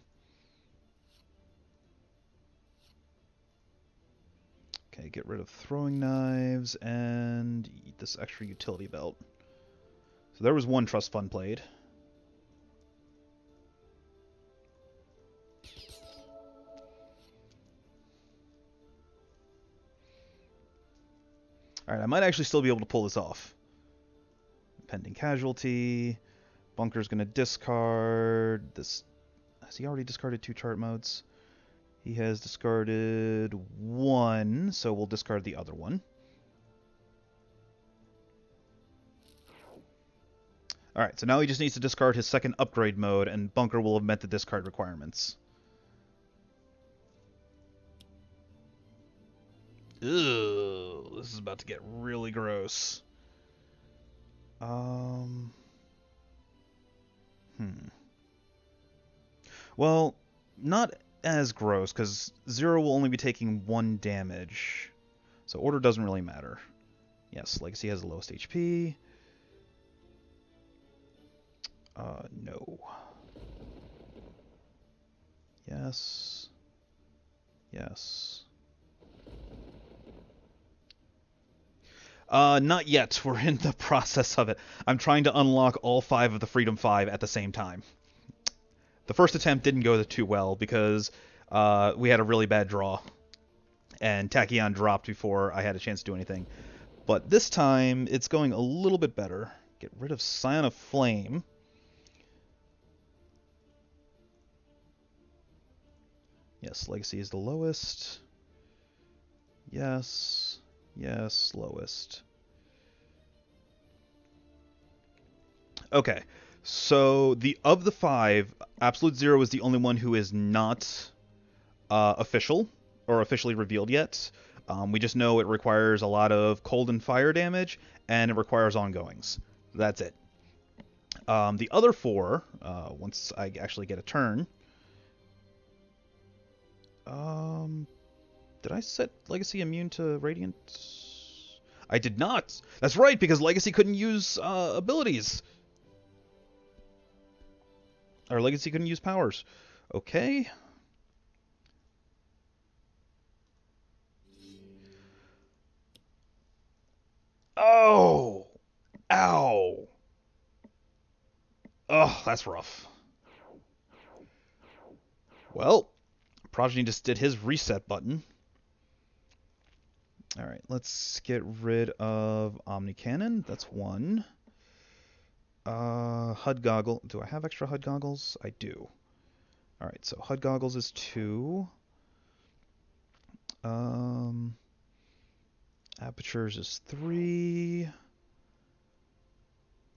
Okay, get rid of throwing knives and eat this extra utility belt. So there was one trust fund played. Alright, I might actually still be able to pull this off. Pending casualty. Bunker's going to discard this. Has he already discarded 2 chart modes? He has discarded 1, so we'll discard the other one. Alright, so now he just needs to discard his second upgrade mode, and Bunker will have met the discard requirements. Ew, this is about to get really gross. Well, not as gross, because Zero will only be taking 1 damage. So order doesn't really matter. Yes, Legacy has the lowest HP. No. Yes. Yes. Not yet. We're in the process of it. I'm trying to unlock all 5 of the Freedom 5 at the same time. The first attempt didn't go too well because we had a really bad draw. And Tachyon dropped before I had a chance to do anything. But this time, it's going a little bit better. Get rid of Scion of Flame. Yes, Legacy is the lowest. Yes. Yes, lowest. Okay, so of the 5, Absolute Zero is the only one who is not official or officially revealed yet. We just know it requires a lot of cold and fire damage, and it requires ongoings. That's it. The other 4, once I actually get a turn... did I set Legacy immune to Radiant? I did not! That's right, because Legacy couldn't use abilities. Or Legacy couldn't use powers. Okay. Oh! Ow! Oh, that's rough. Well, Progeny just did his reset button. Alright, let's get rid of Omni Cannon. That's 1. HUD Goggle. Do I have extra HUD Goggles? I do. Alright, so HUD Goggles is 2. Apertures is 3.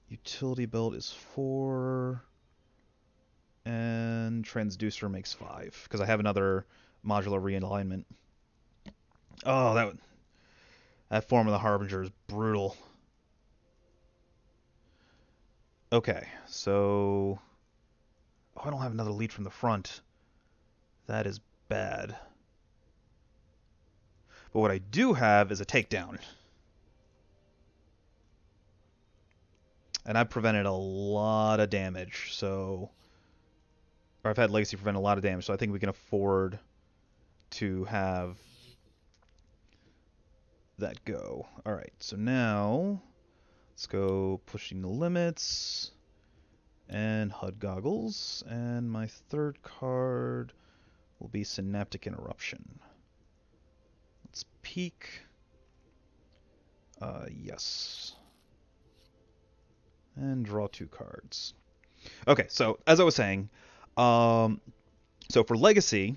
Utility Belt is 4. And Transducer makes 5, because I have another modular realignment. Oh, that form of the Harbinger is brutal. Okay, so... Oh, I don't have another lead from the front. That is bad. But what I do have is a takedown. And I've prevented a lot of damage, so... Or I've had Legacy prevent a lot of damage, so I think we can afford to have that go. Alright, so now let's go Pushing the Limits and HUD Goggles. And my third card will be Synaptic Interruption. Let's peek. Yes. And draw 2 cards. Okay, so as I was saying, so for Legacy,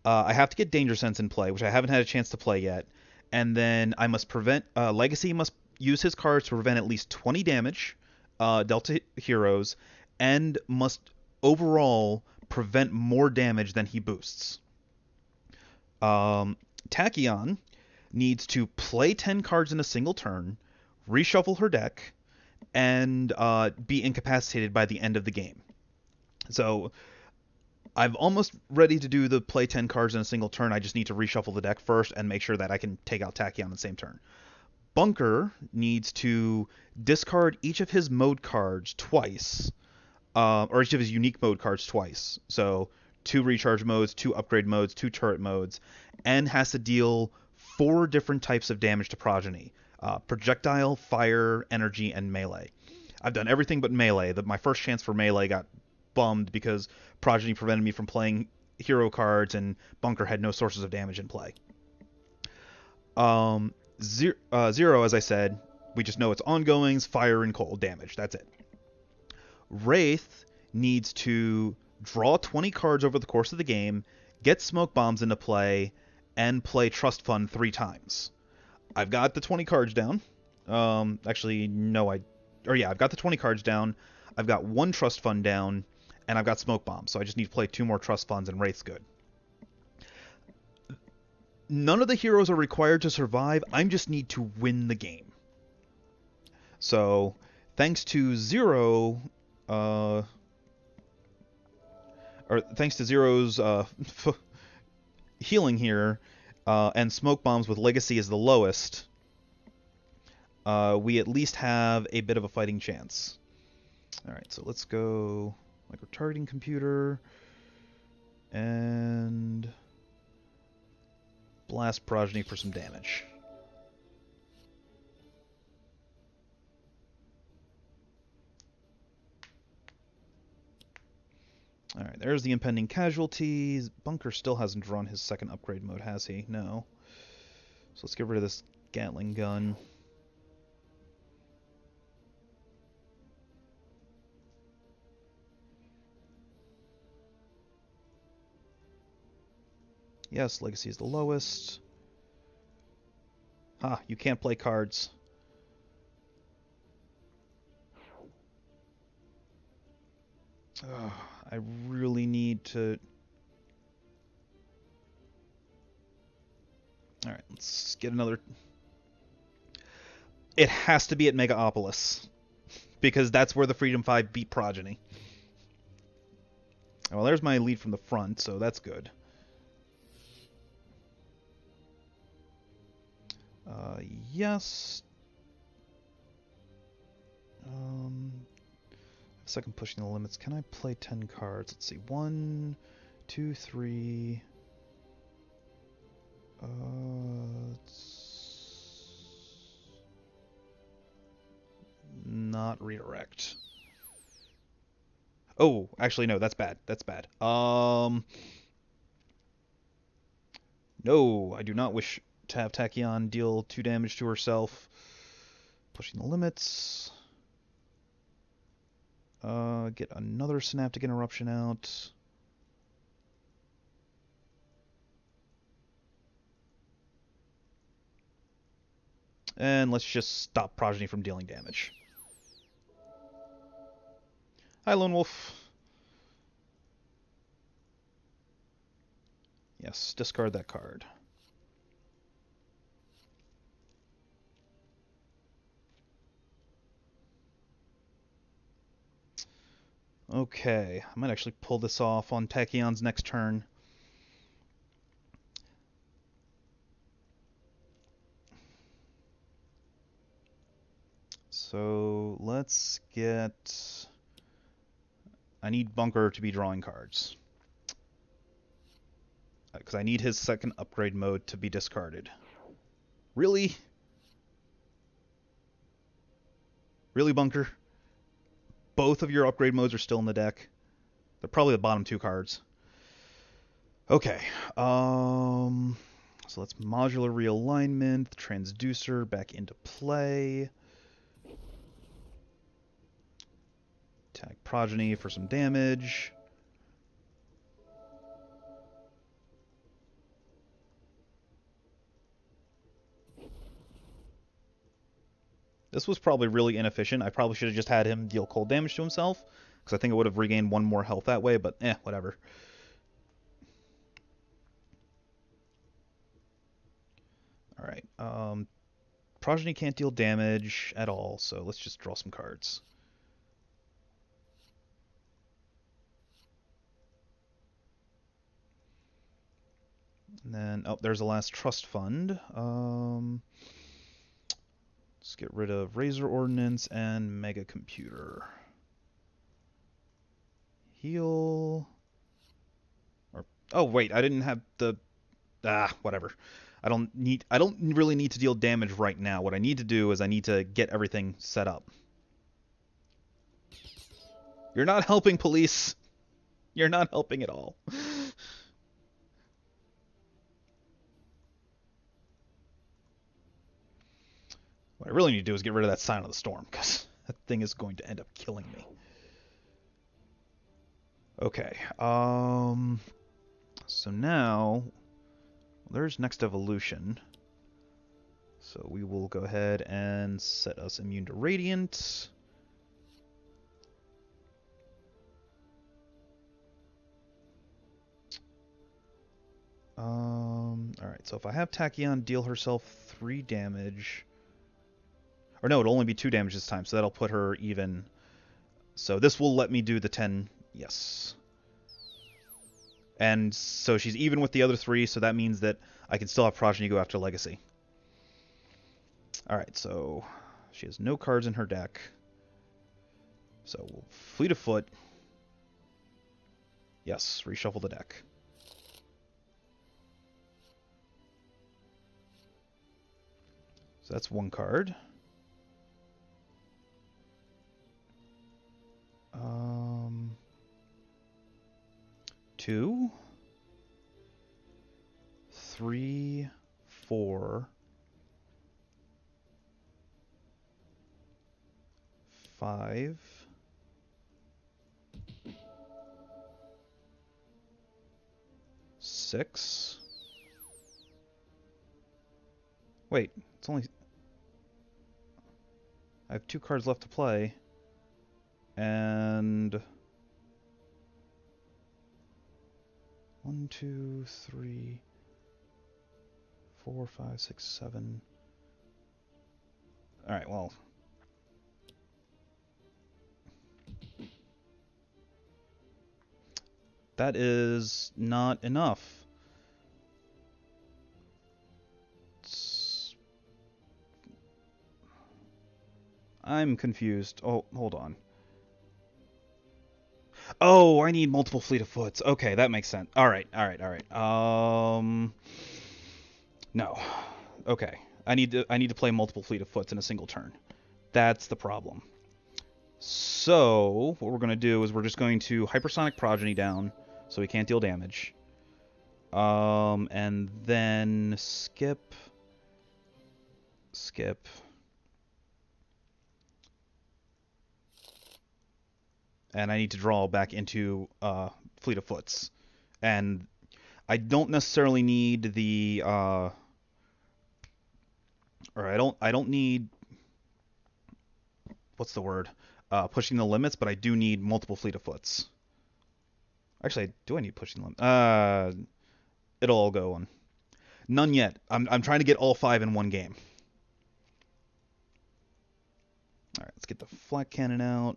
I have to get Danger Sense in play, which I haven't had a chance to play yet. And then I must prevent... Legacy must use his cards to prevent at least 20 damage dealt to heroes, and must overall prevent more damage than he boosts. Tachyon needs to play 10 cards in a single turn, reshuffle her deck, and be incapacitated by the end of the game. So I'm almost ready to do the play 10 cards in a single turn. I just need to reshuffle the deck first and make sure that I can take out Tachyon on the same turn. Bunker needs to discard each of his mode cards twice, or each of his unique mode cards twice. So 2 recharge modes, 2 upgrade modes, 2 turret modes, and has to deal 4 different types of damage to Progeny. Projectile, fire, energy, and melee. I've done everything but melee. My first chance for melee got bummed because Progeny prevented me from playing hero cards, and Bunker had no sources of damage in play. Zero, as I said, we just know it's ongoings, fire, and cold damage. That's it. Wraith needs to draw 20 cards over the course of the game, get smoke bombs into play, and play Trust Fund 3 times. I've got the 20 cards down. Actually, no, I've got the 20 cards down. I've got 1 Trust Fund down, and I've got smoke bombs. So I just need to play 2 more Trust Funds, and Wraith's good. None of the heroes are required to survive. I just need to win the game. So, thanks to Zero, thanks to Zero's healing here, and smoke bombs with Legacy is the lowest, we at least have a bit of a fighting chance. Alright, so let's go micro-targeting computer, and blast Progeny for some damage. Alright, there's the impending casualties. Bunker still hasn't drawn his second upgrade mode, has he? No. So let's get rid of this Gatling gun. Yes, Legacy is the lowest. Ha, you can't play cards. Ugh, I really need to... Alright, let's get another... It has to be at Megalopolis, because that's where the Freedom 5 beat Progeny. Well, there's my lead from the front, so that's good. Yes. Second pushing the limits. Can I play 10 cards? Let's see. 1, 2, 3. Not redirect. Oh, actually no, that's bad. That's bad. No, I do not wish to have Tachyon deal 2 damage to herself. Pushing the limits. Get another Synaptic Interruption out. And let's just stop Progeny from dealing damage. Hi, Lone Wolf. Yes, discard that card. Okay, I might actually pull this off on Tachyon's next turn. So let's get... I need Bunker to be drawing cards, because I need his second upgrade mode to be discarded. Really? Really, Bunker? Both of your upgrade modes are still in the deck. They're probably the bottom 2 cards. Okay. So let's modular realignment, transducer back into play. Tag Progeny for some damage. This was probably really inefficient. I probably should have just had him deal cold damage to himself, because I think I would have regained one more health that way, but whatever. Alright, Progeny can't deal damage at all, so let's just draw some cards. And then, oh, there's the last trust fund. Let's get rid of Razor Ordnance and Mega Computer. Heal. Or, oh wait, I didn't have the. Whatever. I don't really need to deal damage right now. What I need to do is I need to get everything set up. You're not helping, police. You're not helping at all. What I really need to do is get rid of that Sign of the Storm, because that thing is going to end up killing me. Okay, so now, there's next evolution. So we will go ahead and set us immune to Radiant. Alright, so if I have Tachyon deal herself 3 damage... Or no, it'll only be 2 damage this time, so that'll put her even. So this will let me do the 10, yes. And so she's even with the other 3, so that means that I can still have Progeny go after Legacy. Alright, so she has no cards in her deck. So we'll Fleet of Foot. Yes, reshuffle the deck. So that's 1 card. 2, 3, 4, 5, 6. Wait, it's only... I have 2 cards left to play. And... 1, 2, 3, 4, 5, 6, 7. Alright, well... That is not enough. I'm confused. Oh, hold on. Oh, I need multiple Fleet of Foots. Okay, that makes sense. Alright. No. Okay. I need to play multiple Fleet of Foots in a single turn. That's the problem. So, what we're going to do is we're just going to Hypersonic Progeny down, so he can't deal damage. And then skip. And I need to draw back into Fleet of Foots. And I don't necessarily need the or I don't need, what's the word? Pushing the limits, but I do need multiple Fleet of Foots. Actually, do I need pushing the limits? It'll all go on. None yet. I'm trying to get all 5 in one game. Alright, let's get the flak cannon out.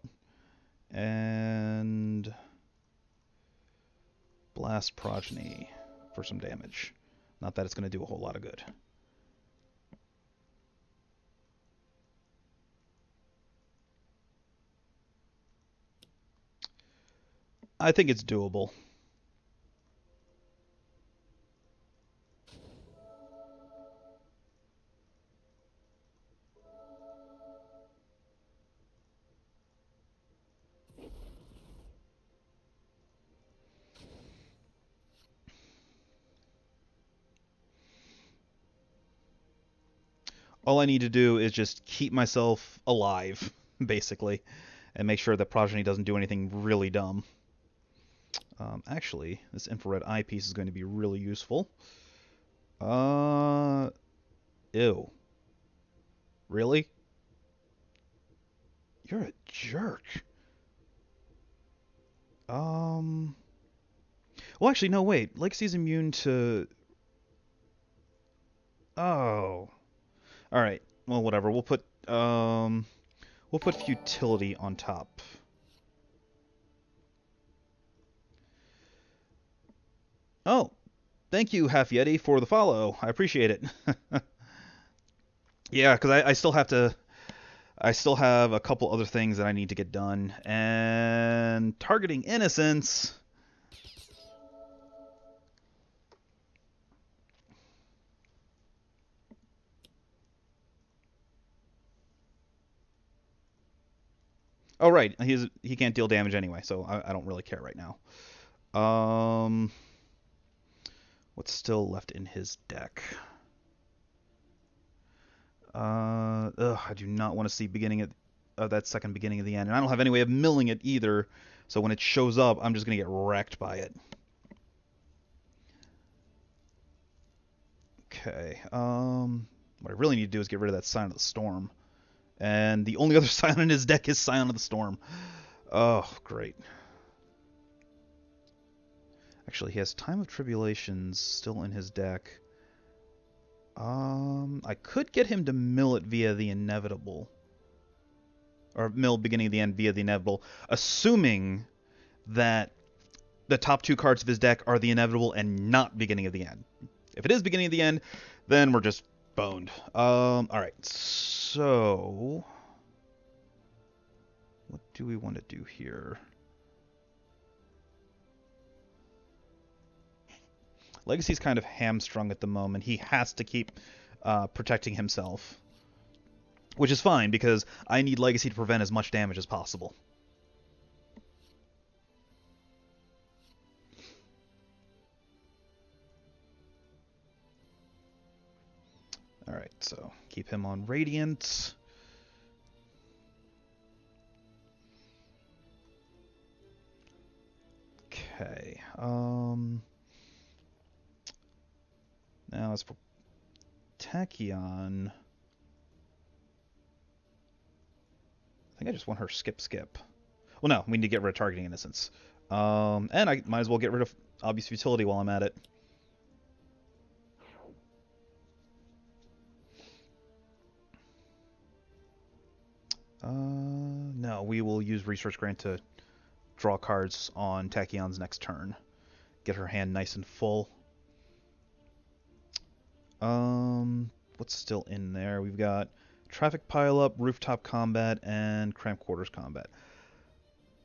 And blast Progeny for some damage. Not that it's going to do a whole lot of good. I think it's doable. All I need to do is just keep myself alive, basically, and make sure that Progeny doesn't do anything really dumb. Actually, this infrared eyepiece is going to be really useful. Ew. Really? You're a jerk. Well, actually, no, wait. Legacy's immune to... Oh. Alright. Well, whatever. We'll put futility on top. Oh. Thank you, Half Yeti, for the follow. I appreciate it. Yeah, because I still have to... I still have a couple other things that I need to get done. And targeting innocence... Oh, right. He can't deal damage anyway, so I don't really care right now. What's still left in his deck? I do not want to see beginning of that second beginning of the end. And I don't have any way of milling it either, so when it shows up, I'm just going to get wrecked by it. Okay, what I really need to do is get rid of that Scion of the Storm. And the only other Scion in his deck is Scion of the Storm. Oh, great. Actually, he has Time of Tribulations still in his deck. I could get him to mill it via the Inevitable. Or mill beginning of the end via the Inevitable, assuming that the top two cards of his deck are the Inevitable and not beginning of the end. If it is beginning of the end, then we're just boned. Alright, so... what do we want to do here? Legacy's kind of hamstrung at the moment. He has to keep protecting himself. Which is fine, because I need Legacy to prevent as much damage as possible. Alright, so keep him on Radiant. Okay, now as for Tachyon, I think I just want her skip. Well, no, we need to get rid of targeting innocence. And I might as well get rid of obvious futility while I'm at it. No, we will use Research Grant to draw cards on Tachyon's next turn. Get her hand nice and full. What's still in there? We've got Traffic Pileup, Rooftop Combat, and Cramped Quarters Combat.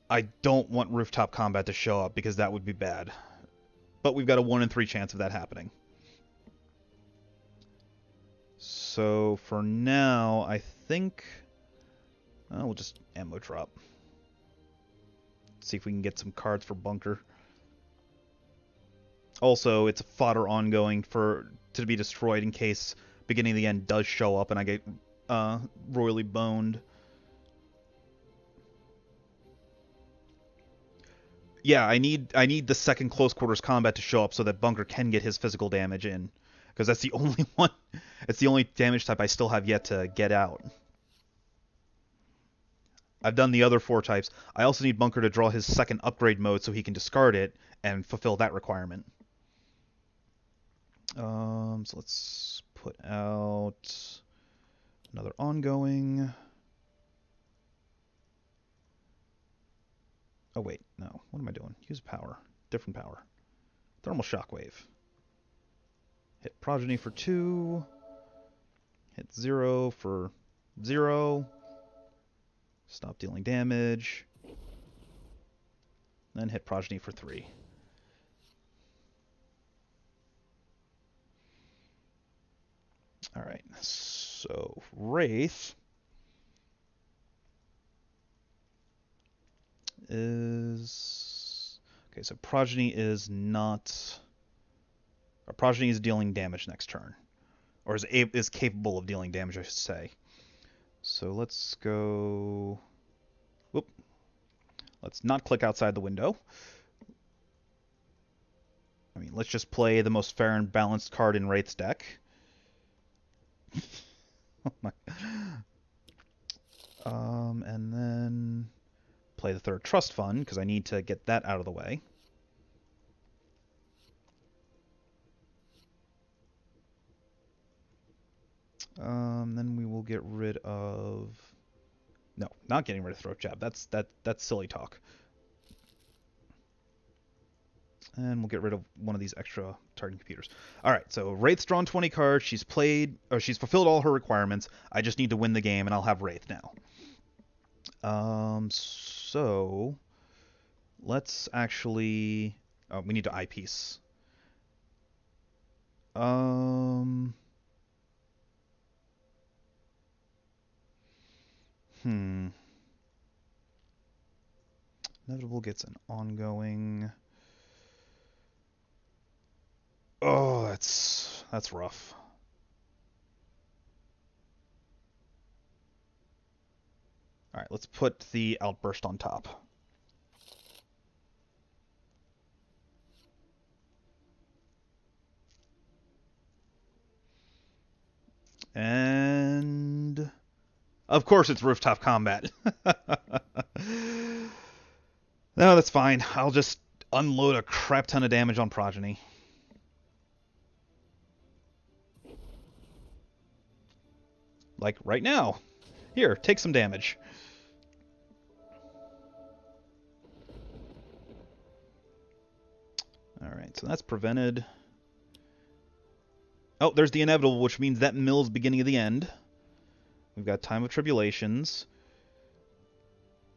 I don't want Rooftop Combat to show up because that would be bad. But we've got a 1 in 3 chance of that happening. So for now, I think... we'll just ammo drop. See if we can get some cards for Bunker. Also, it's a fodder ongoing to be destroyed in case beginning of the end does show up and I get royally boned. Yeah, I need the second close quarters combat to show up so that Bunker can get his physical damage in, because that's the only one. It's the only damage type I still have yet to get out. I've done the other 4 types. I also need Bunker to draw his second upgrade mode so he can discard it and fulfill that requirement. So let's put out another ongoing. Oh wait, no. What am I doing? Use power. Different power. Thermal Shockwave. Hit Progeny for 2. Hit 0 for 0. Stop dealing damage. Then hit Progeny for 3. Alright, so Wraith is... okay, so Progeny is not... Or Progeny is dealing damage next turn. Or is capable of dealing damage, I should say. So let's go... Whoop. Let's not click outside the window. I mean, let's just play the most fair and balanced card in Wraith's deck. Oh my. And then play the third Trust Fund, because I need to get that out of the way. Then we will get rid of... No, not getting rid of Throat Jab. That's silly talk. And we'll get rid of one of these extra target computers. All right, so Wraith's drawn 20 cards. She's fulfilled all her requirements. I just need to win the game, and I'll have Wraith now. So let's actually... Oh, we need to eyepiece. Inevitable gets an ongoing... Oh, that's rough. All right, let's put the Outburst on top. And... Of course it's Rooftop Combat. No, that's fine. I'll just unload a crap ton of damage on Progeny. Like right now. Here, take some damage. Alright, so that's prevented. Oh, there's the Inevitable, which means that mill's beginning of the end. We've got Time of Tribulations.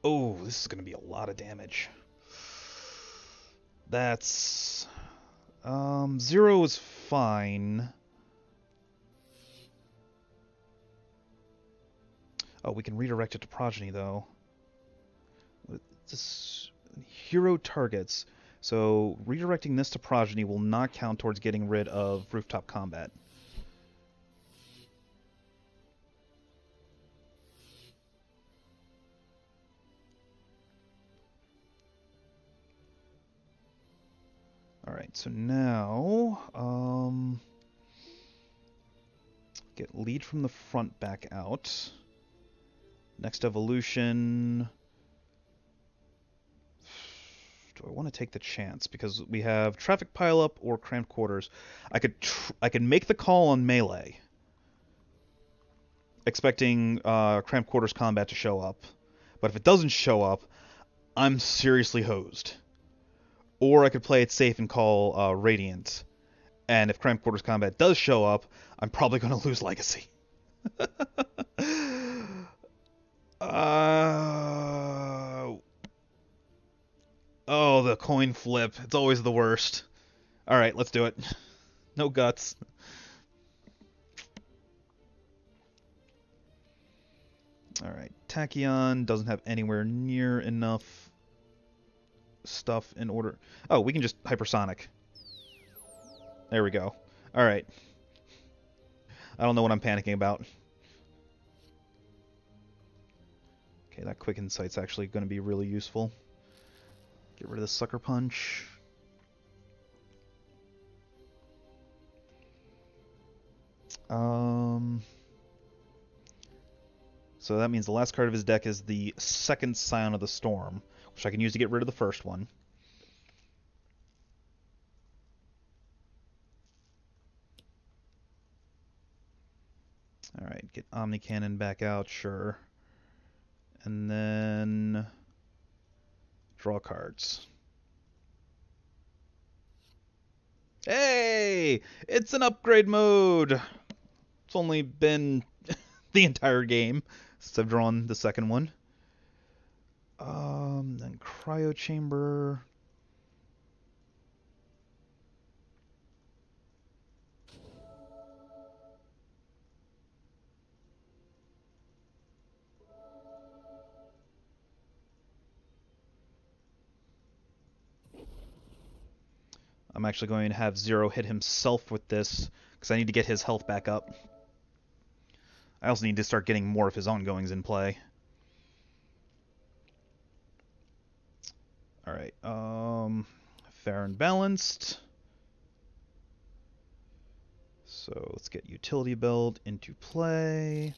Oh, this is going to be a lot of damage. That's... 0 is fine. Oh, we can redirect it to Progeny, though. This hero targets. So redirecting this to Progeny will not count towards getting rid of Rooftop Combat. Alright, so now... get lead from the front back out. Next evolution... Do I want to take the chance? Because we have Traffic Pileup or Cramped Quarters. I could make the call on melee, expecting Cramped Quarters combat to show up. But if it doesn't show up, I'm seriously hosed. Or I could play it safe and call Radiant. And if Cramped Quarters combat does show up, I'm probably going to lose Legacy. Oh, the coin flip. It's always the worst. Alright, let's do it. No guts. Alright, Tachyon doesn't have anywhere near enough stuff in order... Oh, we can just hypersonic. There we go. Alright. I don't know what I'm panicking about. Okay, that Quick Insight's actually going to be really useful. Get rid of the Sucker Punch. So that means the last card of his deck is the second Scion of the Storm, which I can use to get rid of the first one. Alright, get Omni Cannon back out, sure. And then... draw cards. Hey! It's an upgrade mode! It's only been the entire game since I've drawn the second one. Then Cryo Chamber. I'm I'm actually going to have Zero hit himself with this, because I need to get his health back up. I also need to start getting more of his ongoings in play. Alright, fair and balanced. So let's get Utility Belt into play.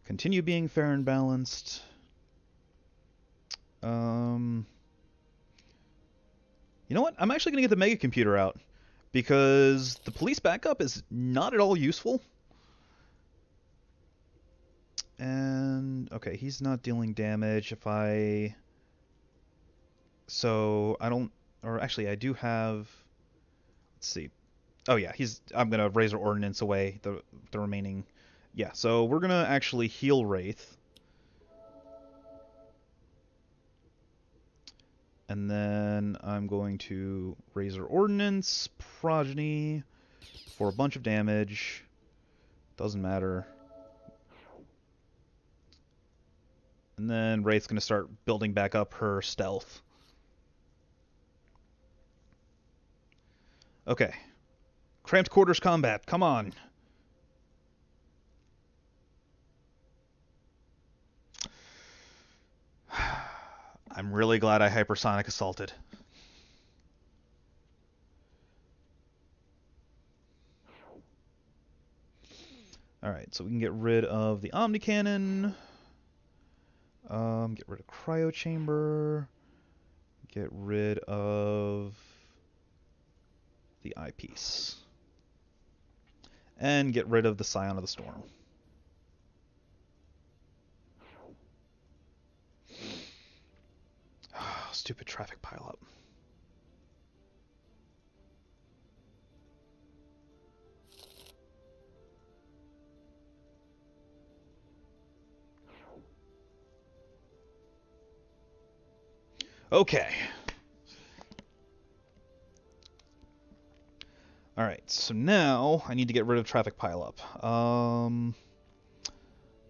Continue being fair and balanced. You know what? I'm actually going to get the Mega Computer out, because the police backup is not at all useful. And, okay, he's not dealing damage. If I... So, I don't... Or actually, I do have... Let's see. Oh, yeah, I'm going to Razor Ordnance away the remaining... Yeah, so we're going to actually heal Wraith. And then I'm going to Razor Ordnance, Progeny, for a bunch of damage. Doesn't matter. And then Wraith's going to start building back up her stealth. Okay. Cramped quarters combat, come on. I'm really glad I hypersonic assaulted. Alright, so we can get rid of the Omni Cannon. Get rid of Cryo Chamber. Get rid of the Eyepiece. And get rid of the Scion of the Storm. Stupid traffic pileup. Okay. Alright, so now I need to get rid of traffic pileup.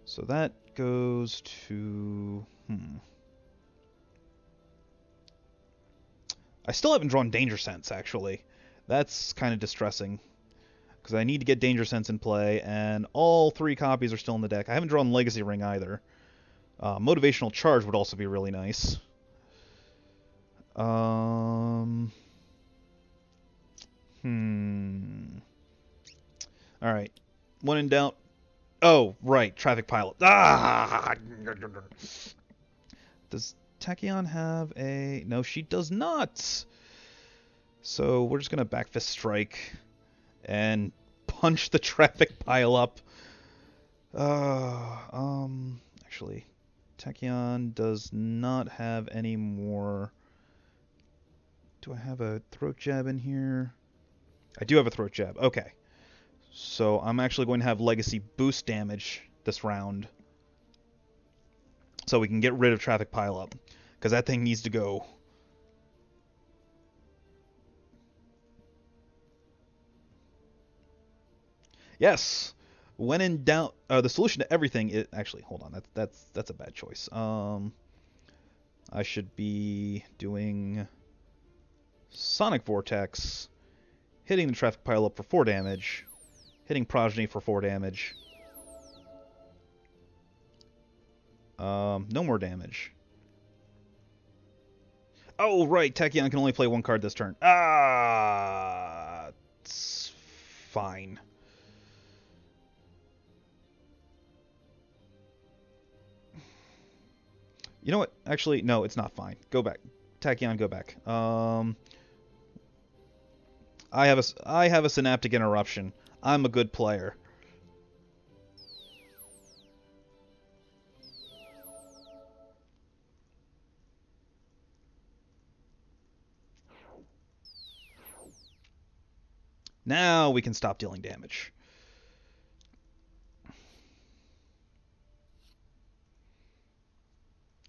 So that goes to... I still haven't drawn Danger Sense, actually. That's kind of distressing, because I need to get Danger Sense in play, and all 3 copies are still in the deck. I haven't drawn Legacy Ring either. Motivational Charge would also be really nice. Alright. When in doubt... Oh, right. Traffic pileup. Ah! Does Tachyon have a... No, she does not. So we're just going to Back Fist Strike and punch the traffic pileup. Actually, Tachyon does not have any more... Do I have a Throat Jab in here? I do have a Throat Jab. Okay. So I'm actually going to have Legacy boost damage this round, so we can get rid of traffic pileup, because that thing needs to go. Yes. When in doubt, the solution to everything is actually, hold on, that's a bad choice. I should be doing Sonic Vortex, hitting the traffic pileup for 4 damage, hitting Progeny for 4 damage. No more damage. Oh, right, Tachyon can only play 1 card this turn. Ah, it's fine. You know what? Actually, no, it's not fine. Go back. Tachyon, go back. I have a Synaptic Interruption. I'm a good player. Now we can stop dealing damage.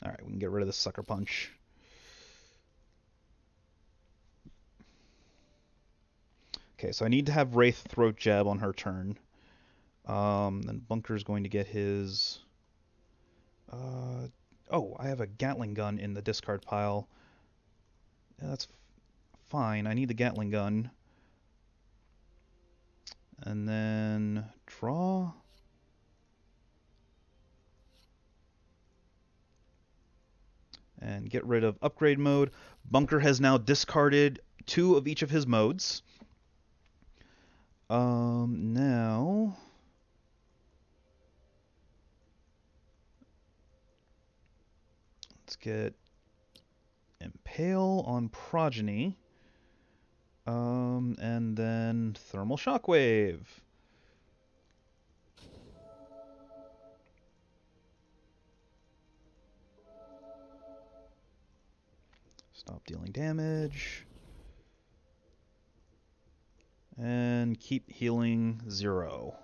Alright, we can get rid of the Sucker Punch. Okay, so I need to have Wraith Throat Jab on her turn. Then Bunker's going to get his... Oh, I have a Gatling Gun in the discard pile. Yeah, that's fine. I need the Gatling gun. And then draw. And get rid of upgrade mode. Bunker has now discarded 2 of each of his modes. Now let's get Impale on Progeny. And then Thermal Shockwave. Stop dealing damage. And keep healing 0.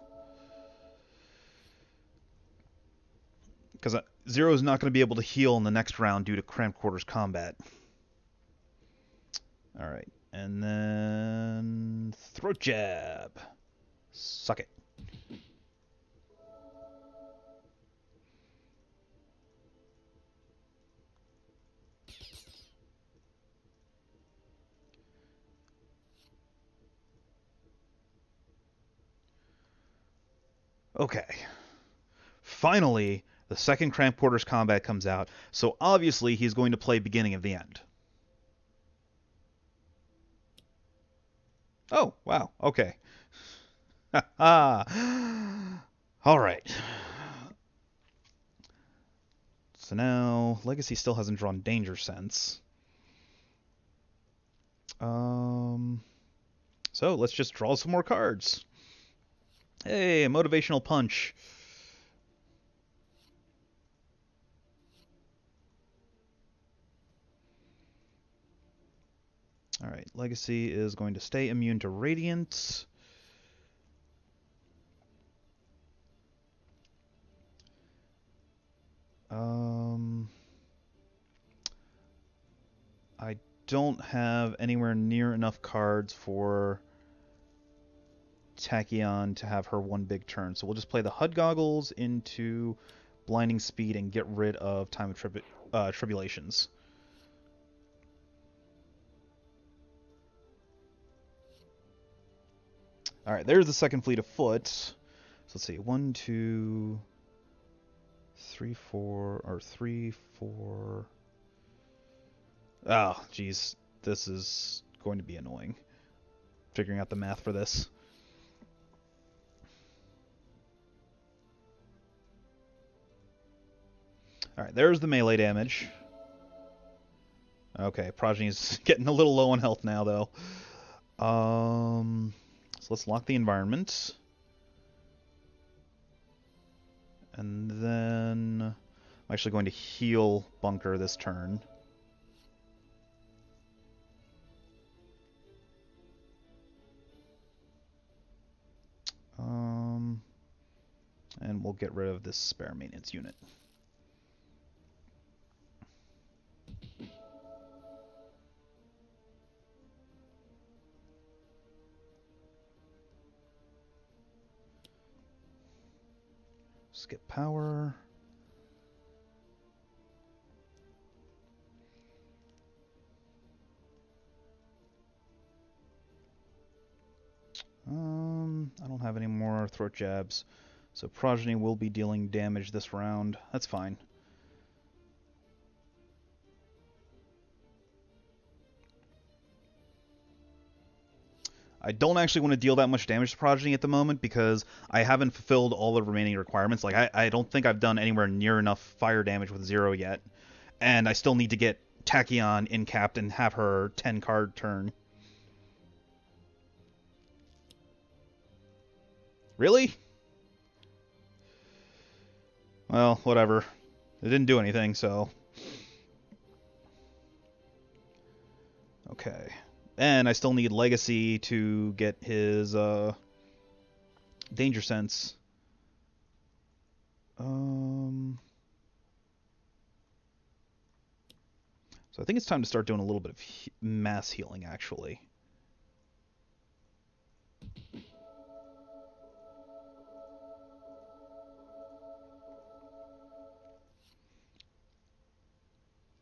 Because 0 is not going to be able to heal in the next round due to cramped quarters combat. Alright, and then Throat Jab. Suck it. Okay. Finally, the second Cramped Quarters combat comes out, so obviously he's going to play Beginning of the End. Oh, wow, okay. Alright. So now, Legacy still hasn't drawn Danger Sense. So let's just draw some more cards. Hey, a Motivational Punch. Alright, Legacy is going to stay immune to Radiant. I don't have anywhere near enough cards for Tachyon to have her one big turn, so we'll just play the HUD Goggles into Blinding Speed and get rid of Time of Tribulations. Alright, there's the second fleet of foot. So let's see, 1, 2, 3, 4, or 3, 4... Oh, geez, this is going to be annoying. Figuring out the math for this. Alright, there's the melee damage. Okay, Progeny's getting a little low on health now, though. So let's lock the environment. And then I'm actually going to heal Bunker this turn. And we'll get rid of this spare maintenance unit. Skip power. I don't have any more throat jabs, so Progeny will be dealing damage this round. That's fine. I don't actually want to deal that much damage to Progeny at the moment because I haven't fulfilled all the remaining requirements. Like, I don't think I've done anywhere near enough fire damage with 0 yet. And I still need to get Tachyon incapped and have her 10-card turn. Really? Well, whatever. It didn't do anything, so... Okay. And I still need Legacy to get his Danger Sense. So I think it's time to start doing a little bit of mass healing, actually.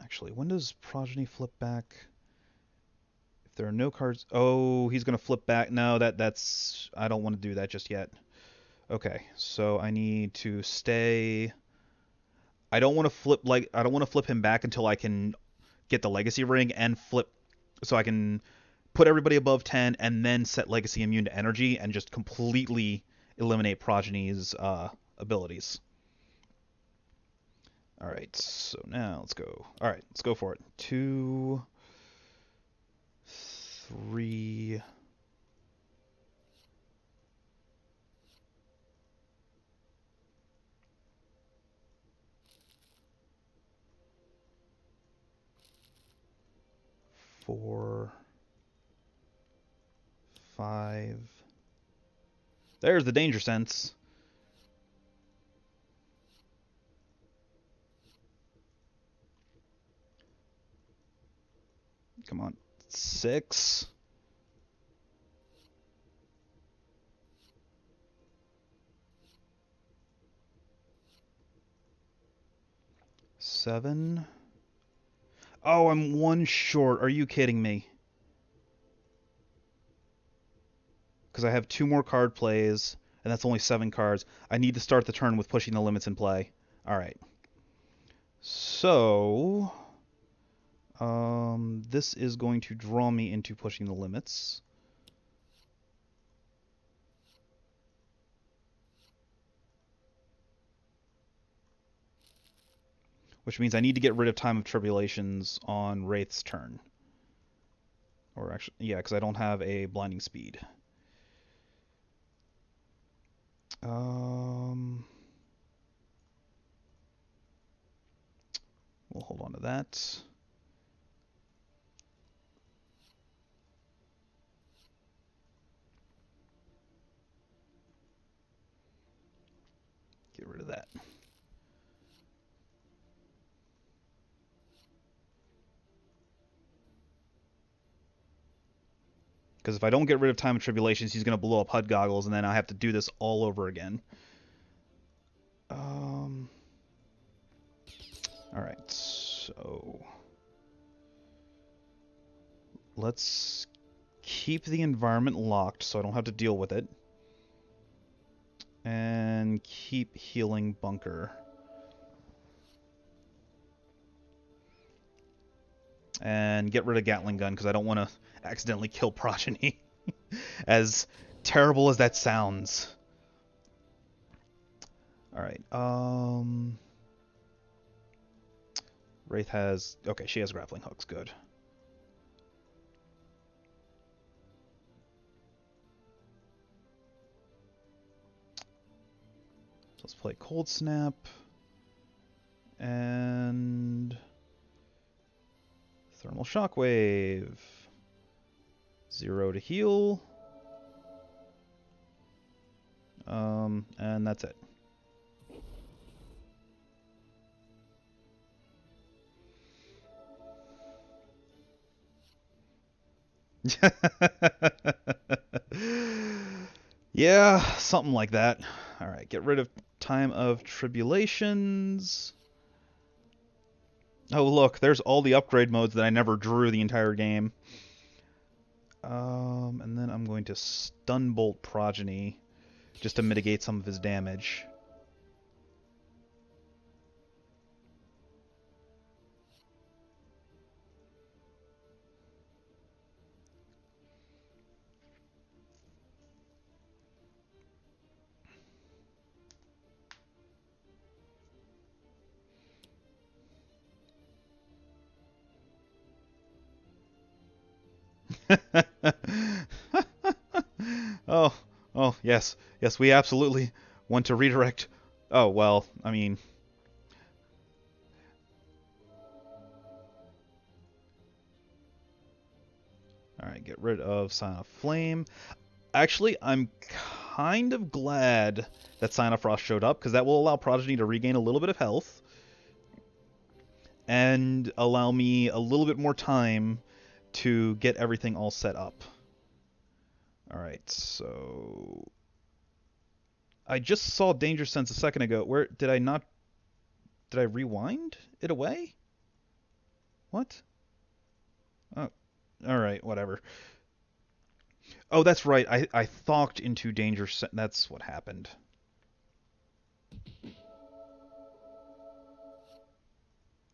Actually, when does Progeny flip back? there are no cards... Oh, he's going to flip back. No, that's... I don't want to do that just yet. Okay, so I need to stay... I don't want to flip I don't want to flip him back until I can get the Legacy Ring and flip... So I can put everybody above 10 and then set Legacy immune to energy and just completely eliminate Progeny's abilities. Alright, so now let's go. Alright, let's go for it. 2, 3... 4, 5. There's the danger sense. Come on. 6. 7. Oh, I'm 1 short. Are you kidding me? Because I have 2 more card plays, and that's only 7 cards. I need to start the turn with pushing the limits in play. Alright. So... this is going to draw me into pushing the limits. Which means I need to get rid of Time of Tribulations on Wraith's turn. Or actually, yeah, because I don't have a Blinding Speed. We'll hold on to that. Get rid of that. Because if I don't get rid of Time of Tribulations, he's going to blow up HUD goggles, and then I have to do this all over again. Alright, so... let's keep the environment locked so I don't have to deal with it. And keep healing Bunker. And get rid of Gatling Gun, because I don't want to accidentally kill Progeny. As terrible as that sounds. Alright, Wraith has... okay, she has grappling hooks, good. So let's play Cold Snap. And... Thermal Shockwave. 0 to heal. And that's it. Yeah, something like that. Alright, get rid of Time of Tribulations. Oh, look, there's all the upgrade modes that I never drew the entire game. And then I'm going to Stun Bolt Progeny, just to mitigate some of his damage. Oh, yes. Yes, we absolutely want to redirect. Oh, well, I mean... Alright, get rid of Sign of Flame. Actually, I'm kind of glad that Sign of Frost showed up, because that will allow Progeny to regain a little bit of health. And allow me a little bit more time to get everything all set up. Alright, so... I just saw Danger Sense a second ago. Where did I not... Did I rewind it away? What? Oh. Alright, whatever. Oh, that's right. I thocked into danger. That's what happened.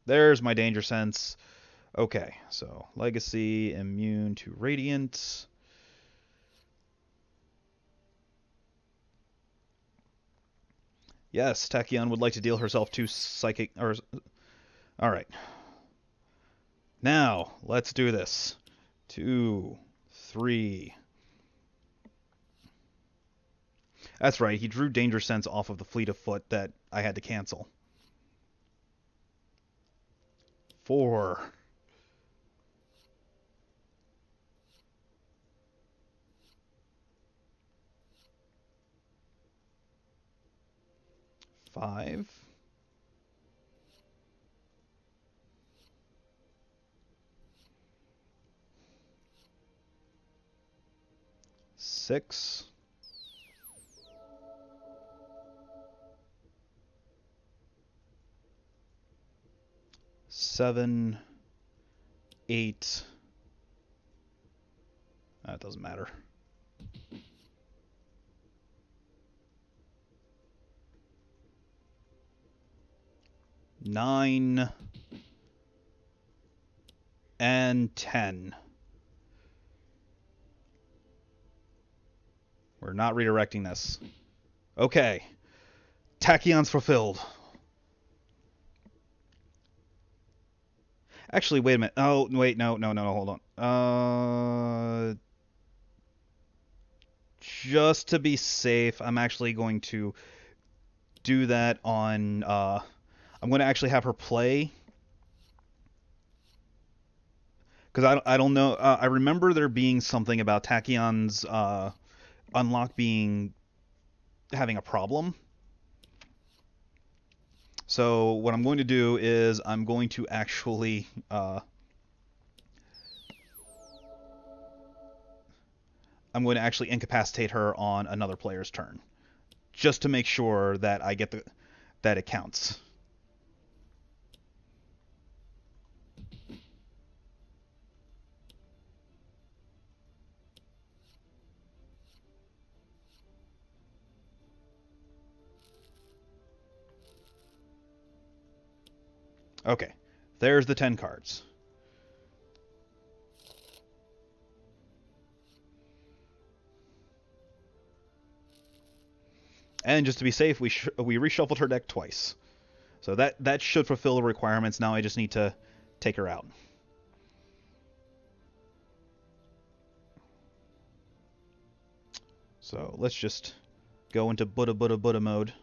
There's my danger sense. Okay, so legacy, immune to radiant. Yes, Tachyon would like to deal herself 2 psychic. Or all right. Now let's do this. 2, 3. That's right. He drew danger sense off of the fleet of foot that I had to cancel. 4. 5. 6. 7. 8. That doesn't matter. 9. And 10. We're not redirecting this. Okay. Tachyon's fulfilled. Actually, wait a minute. Oh, wait, no, hold on. Just to be safe, I'm actually going to do that on, I'm going to actually have her play. Because I don't know. I remember there being something about Tachyon's unlock having a problem. So what I'm going to do is I'm going to actually I'm going to actually incapacitate her on another player's turn, just to make sure that I get that it counts. Okay, there's the 10 cards. And just to be safe, we reshuffled her deck twice. So that should fulfill the requirements. Now I just need to take her out. So let's just go into Buddha mode.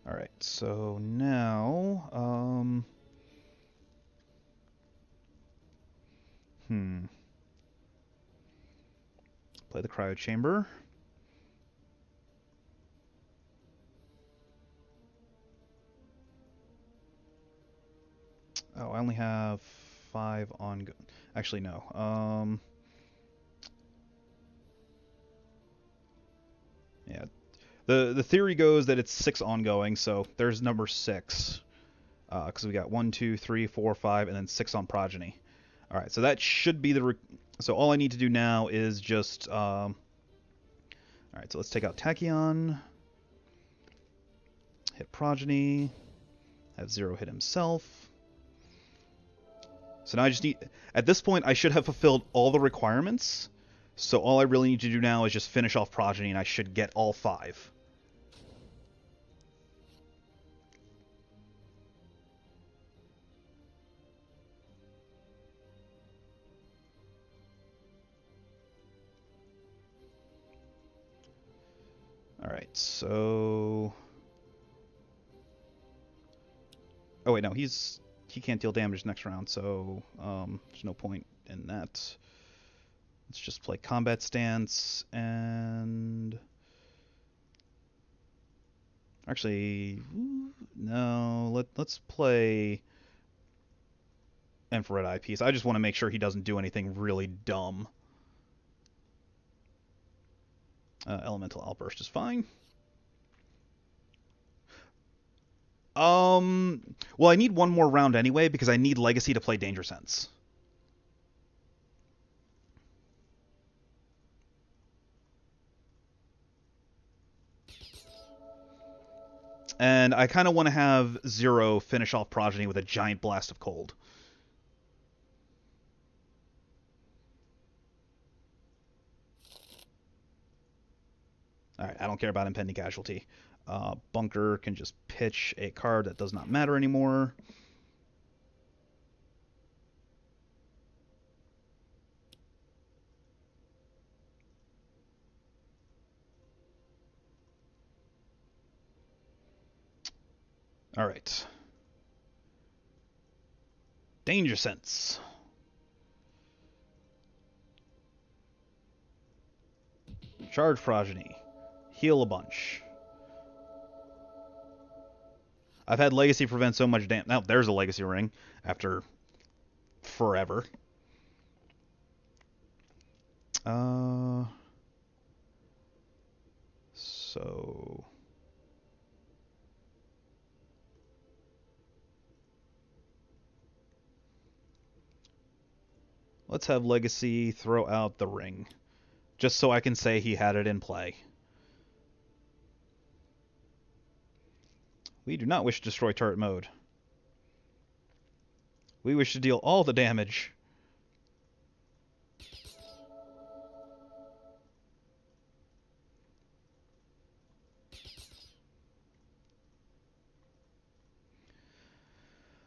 Alright, so now, play the cryo chamber. Oh, I only have 5 on. Actually, no. Yeah. The theory goes that it's 6 ongoing, so there's number 6. Because we got 1, 2, 3, 4, 5, and then 6 on Progeny. All right, so that should be the. So all I need to do now is just. All right, so let's take out Tachyon. Hit Progeny. Have 0 hit himself. So now I just need. At this point, I should have fulfilled all the requirements. So all I really need to do now is just finish off Progeny, and I should get all 5. Alright, so... Oh wait, no, he can't deal damage next round, so there's no point in that. Let's just play combat stance and... Actually, no, let's play infrared eyepiece. I just want to make sure he doesn't do anything really dumb. Elemental outburst is fine. Well, I need one more round anyway because I need Legacy to play Danger Sense. And I kind of want to have Zero finish off Progeny with a giant blast of cold. Alright, I don't care about impending casualty. Bunker can just pitch a card that does not matter anymore. Alright. Danger Sense. Charge Progeny. Heal a bunch. I've had Legacy prevent so much damage. Now, there's a Legacy ring after forever. So... Let's have Legacy throw out the ring, just so I can say he had it in play. We do not wish to destroy turret mode. We wish to deal all the damage.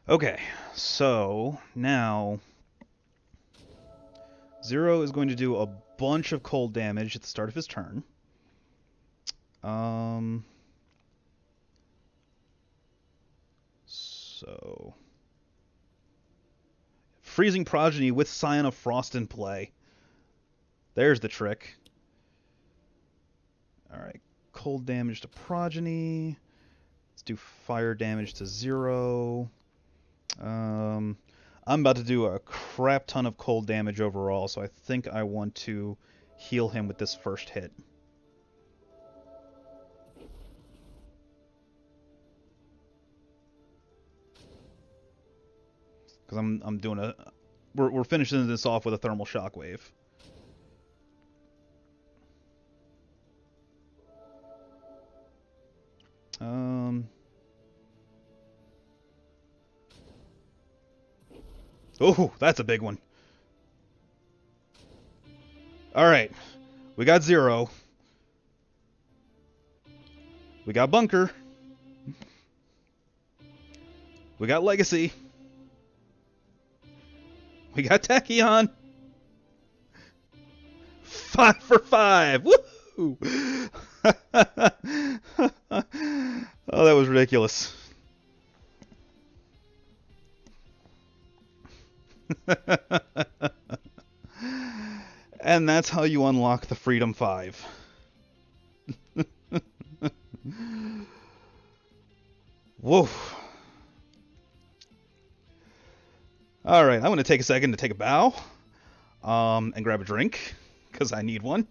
Okay, so now Zero is going to do a bunch of cold damage at the start of his turn. So freezing Progeny with Scion of Frost in play. There's the trick. Alright, cold damage to Progeny. Let's do fire damage to Zero. I'm about to do a crap ton of cold damage overall, so I think I want to heal him with this first hit. Because I'm doing a... We're finishing this off with a thermal shockwave. Oh, that's a big one. Alright. We got Zero. We got Bunker. We got Legacy. We got Tachyon. 5 for 5. Woohoo! Oh, that was ridiculous. And that's how you unlock the Freedom 5. Whoa. Alright, I'm going to take a second to take a bow. And grab a drink, because I need one.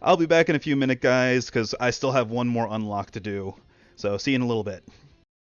I'll be back in a few minutes, guys, because I still have one more unlock to do. So, see you in a little bit.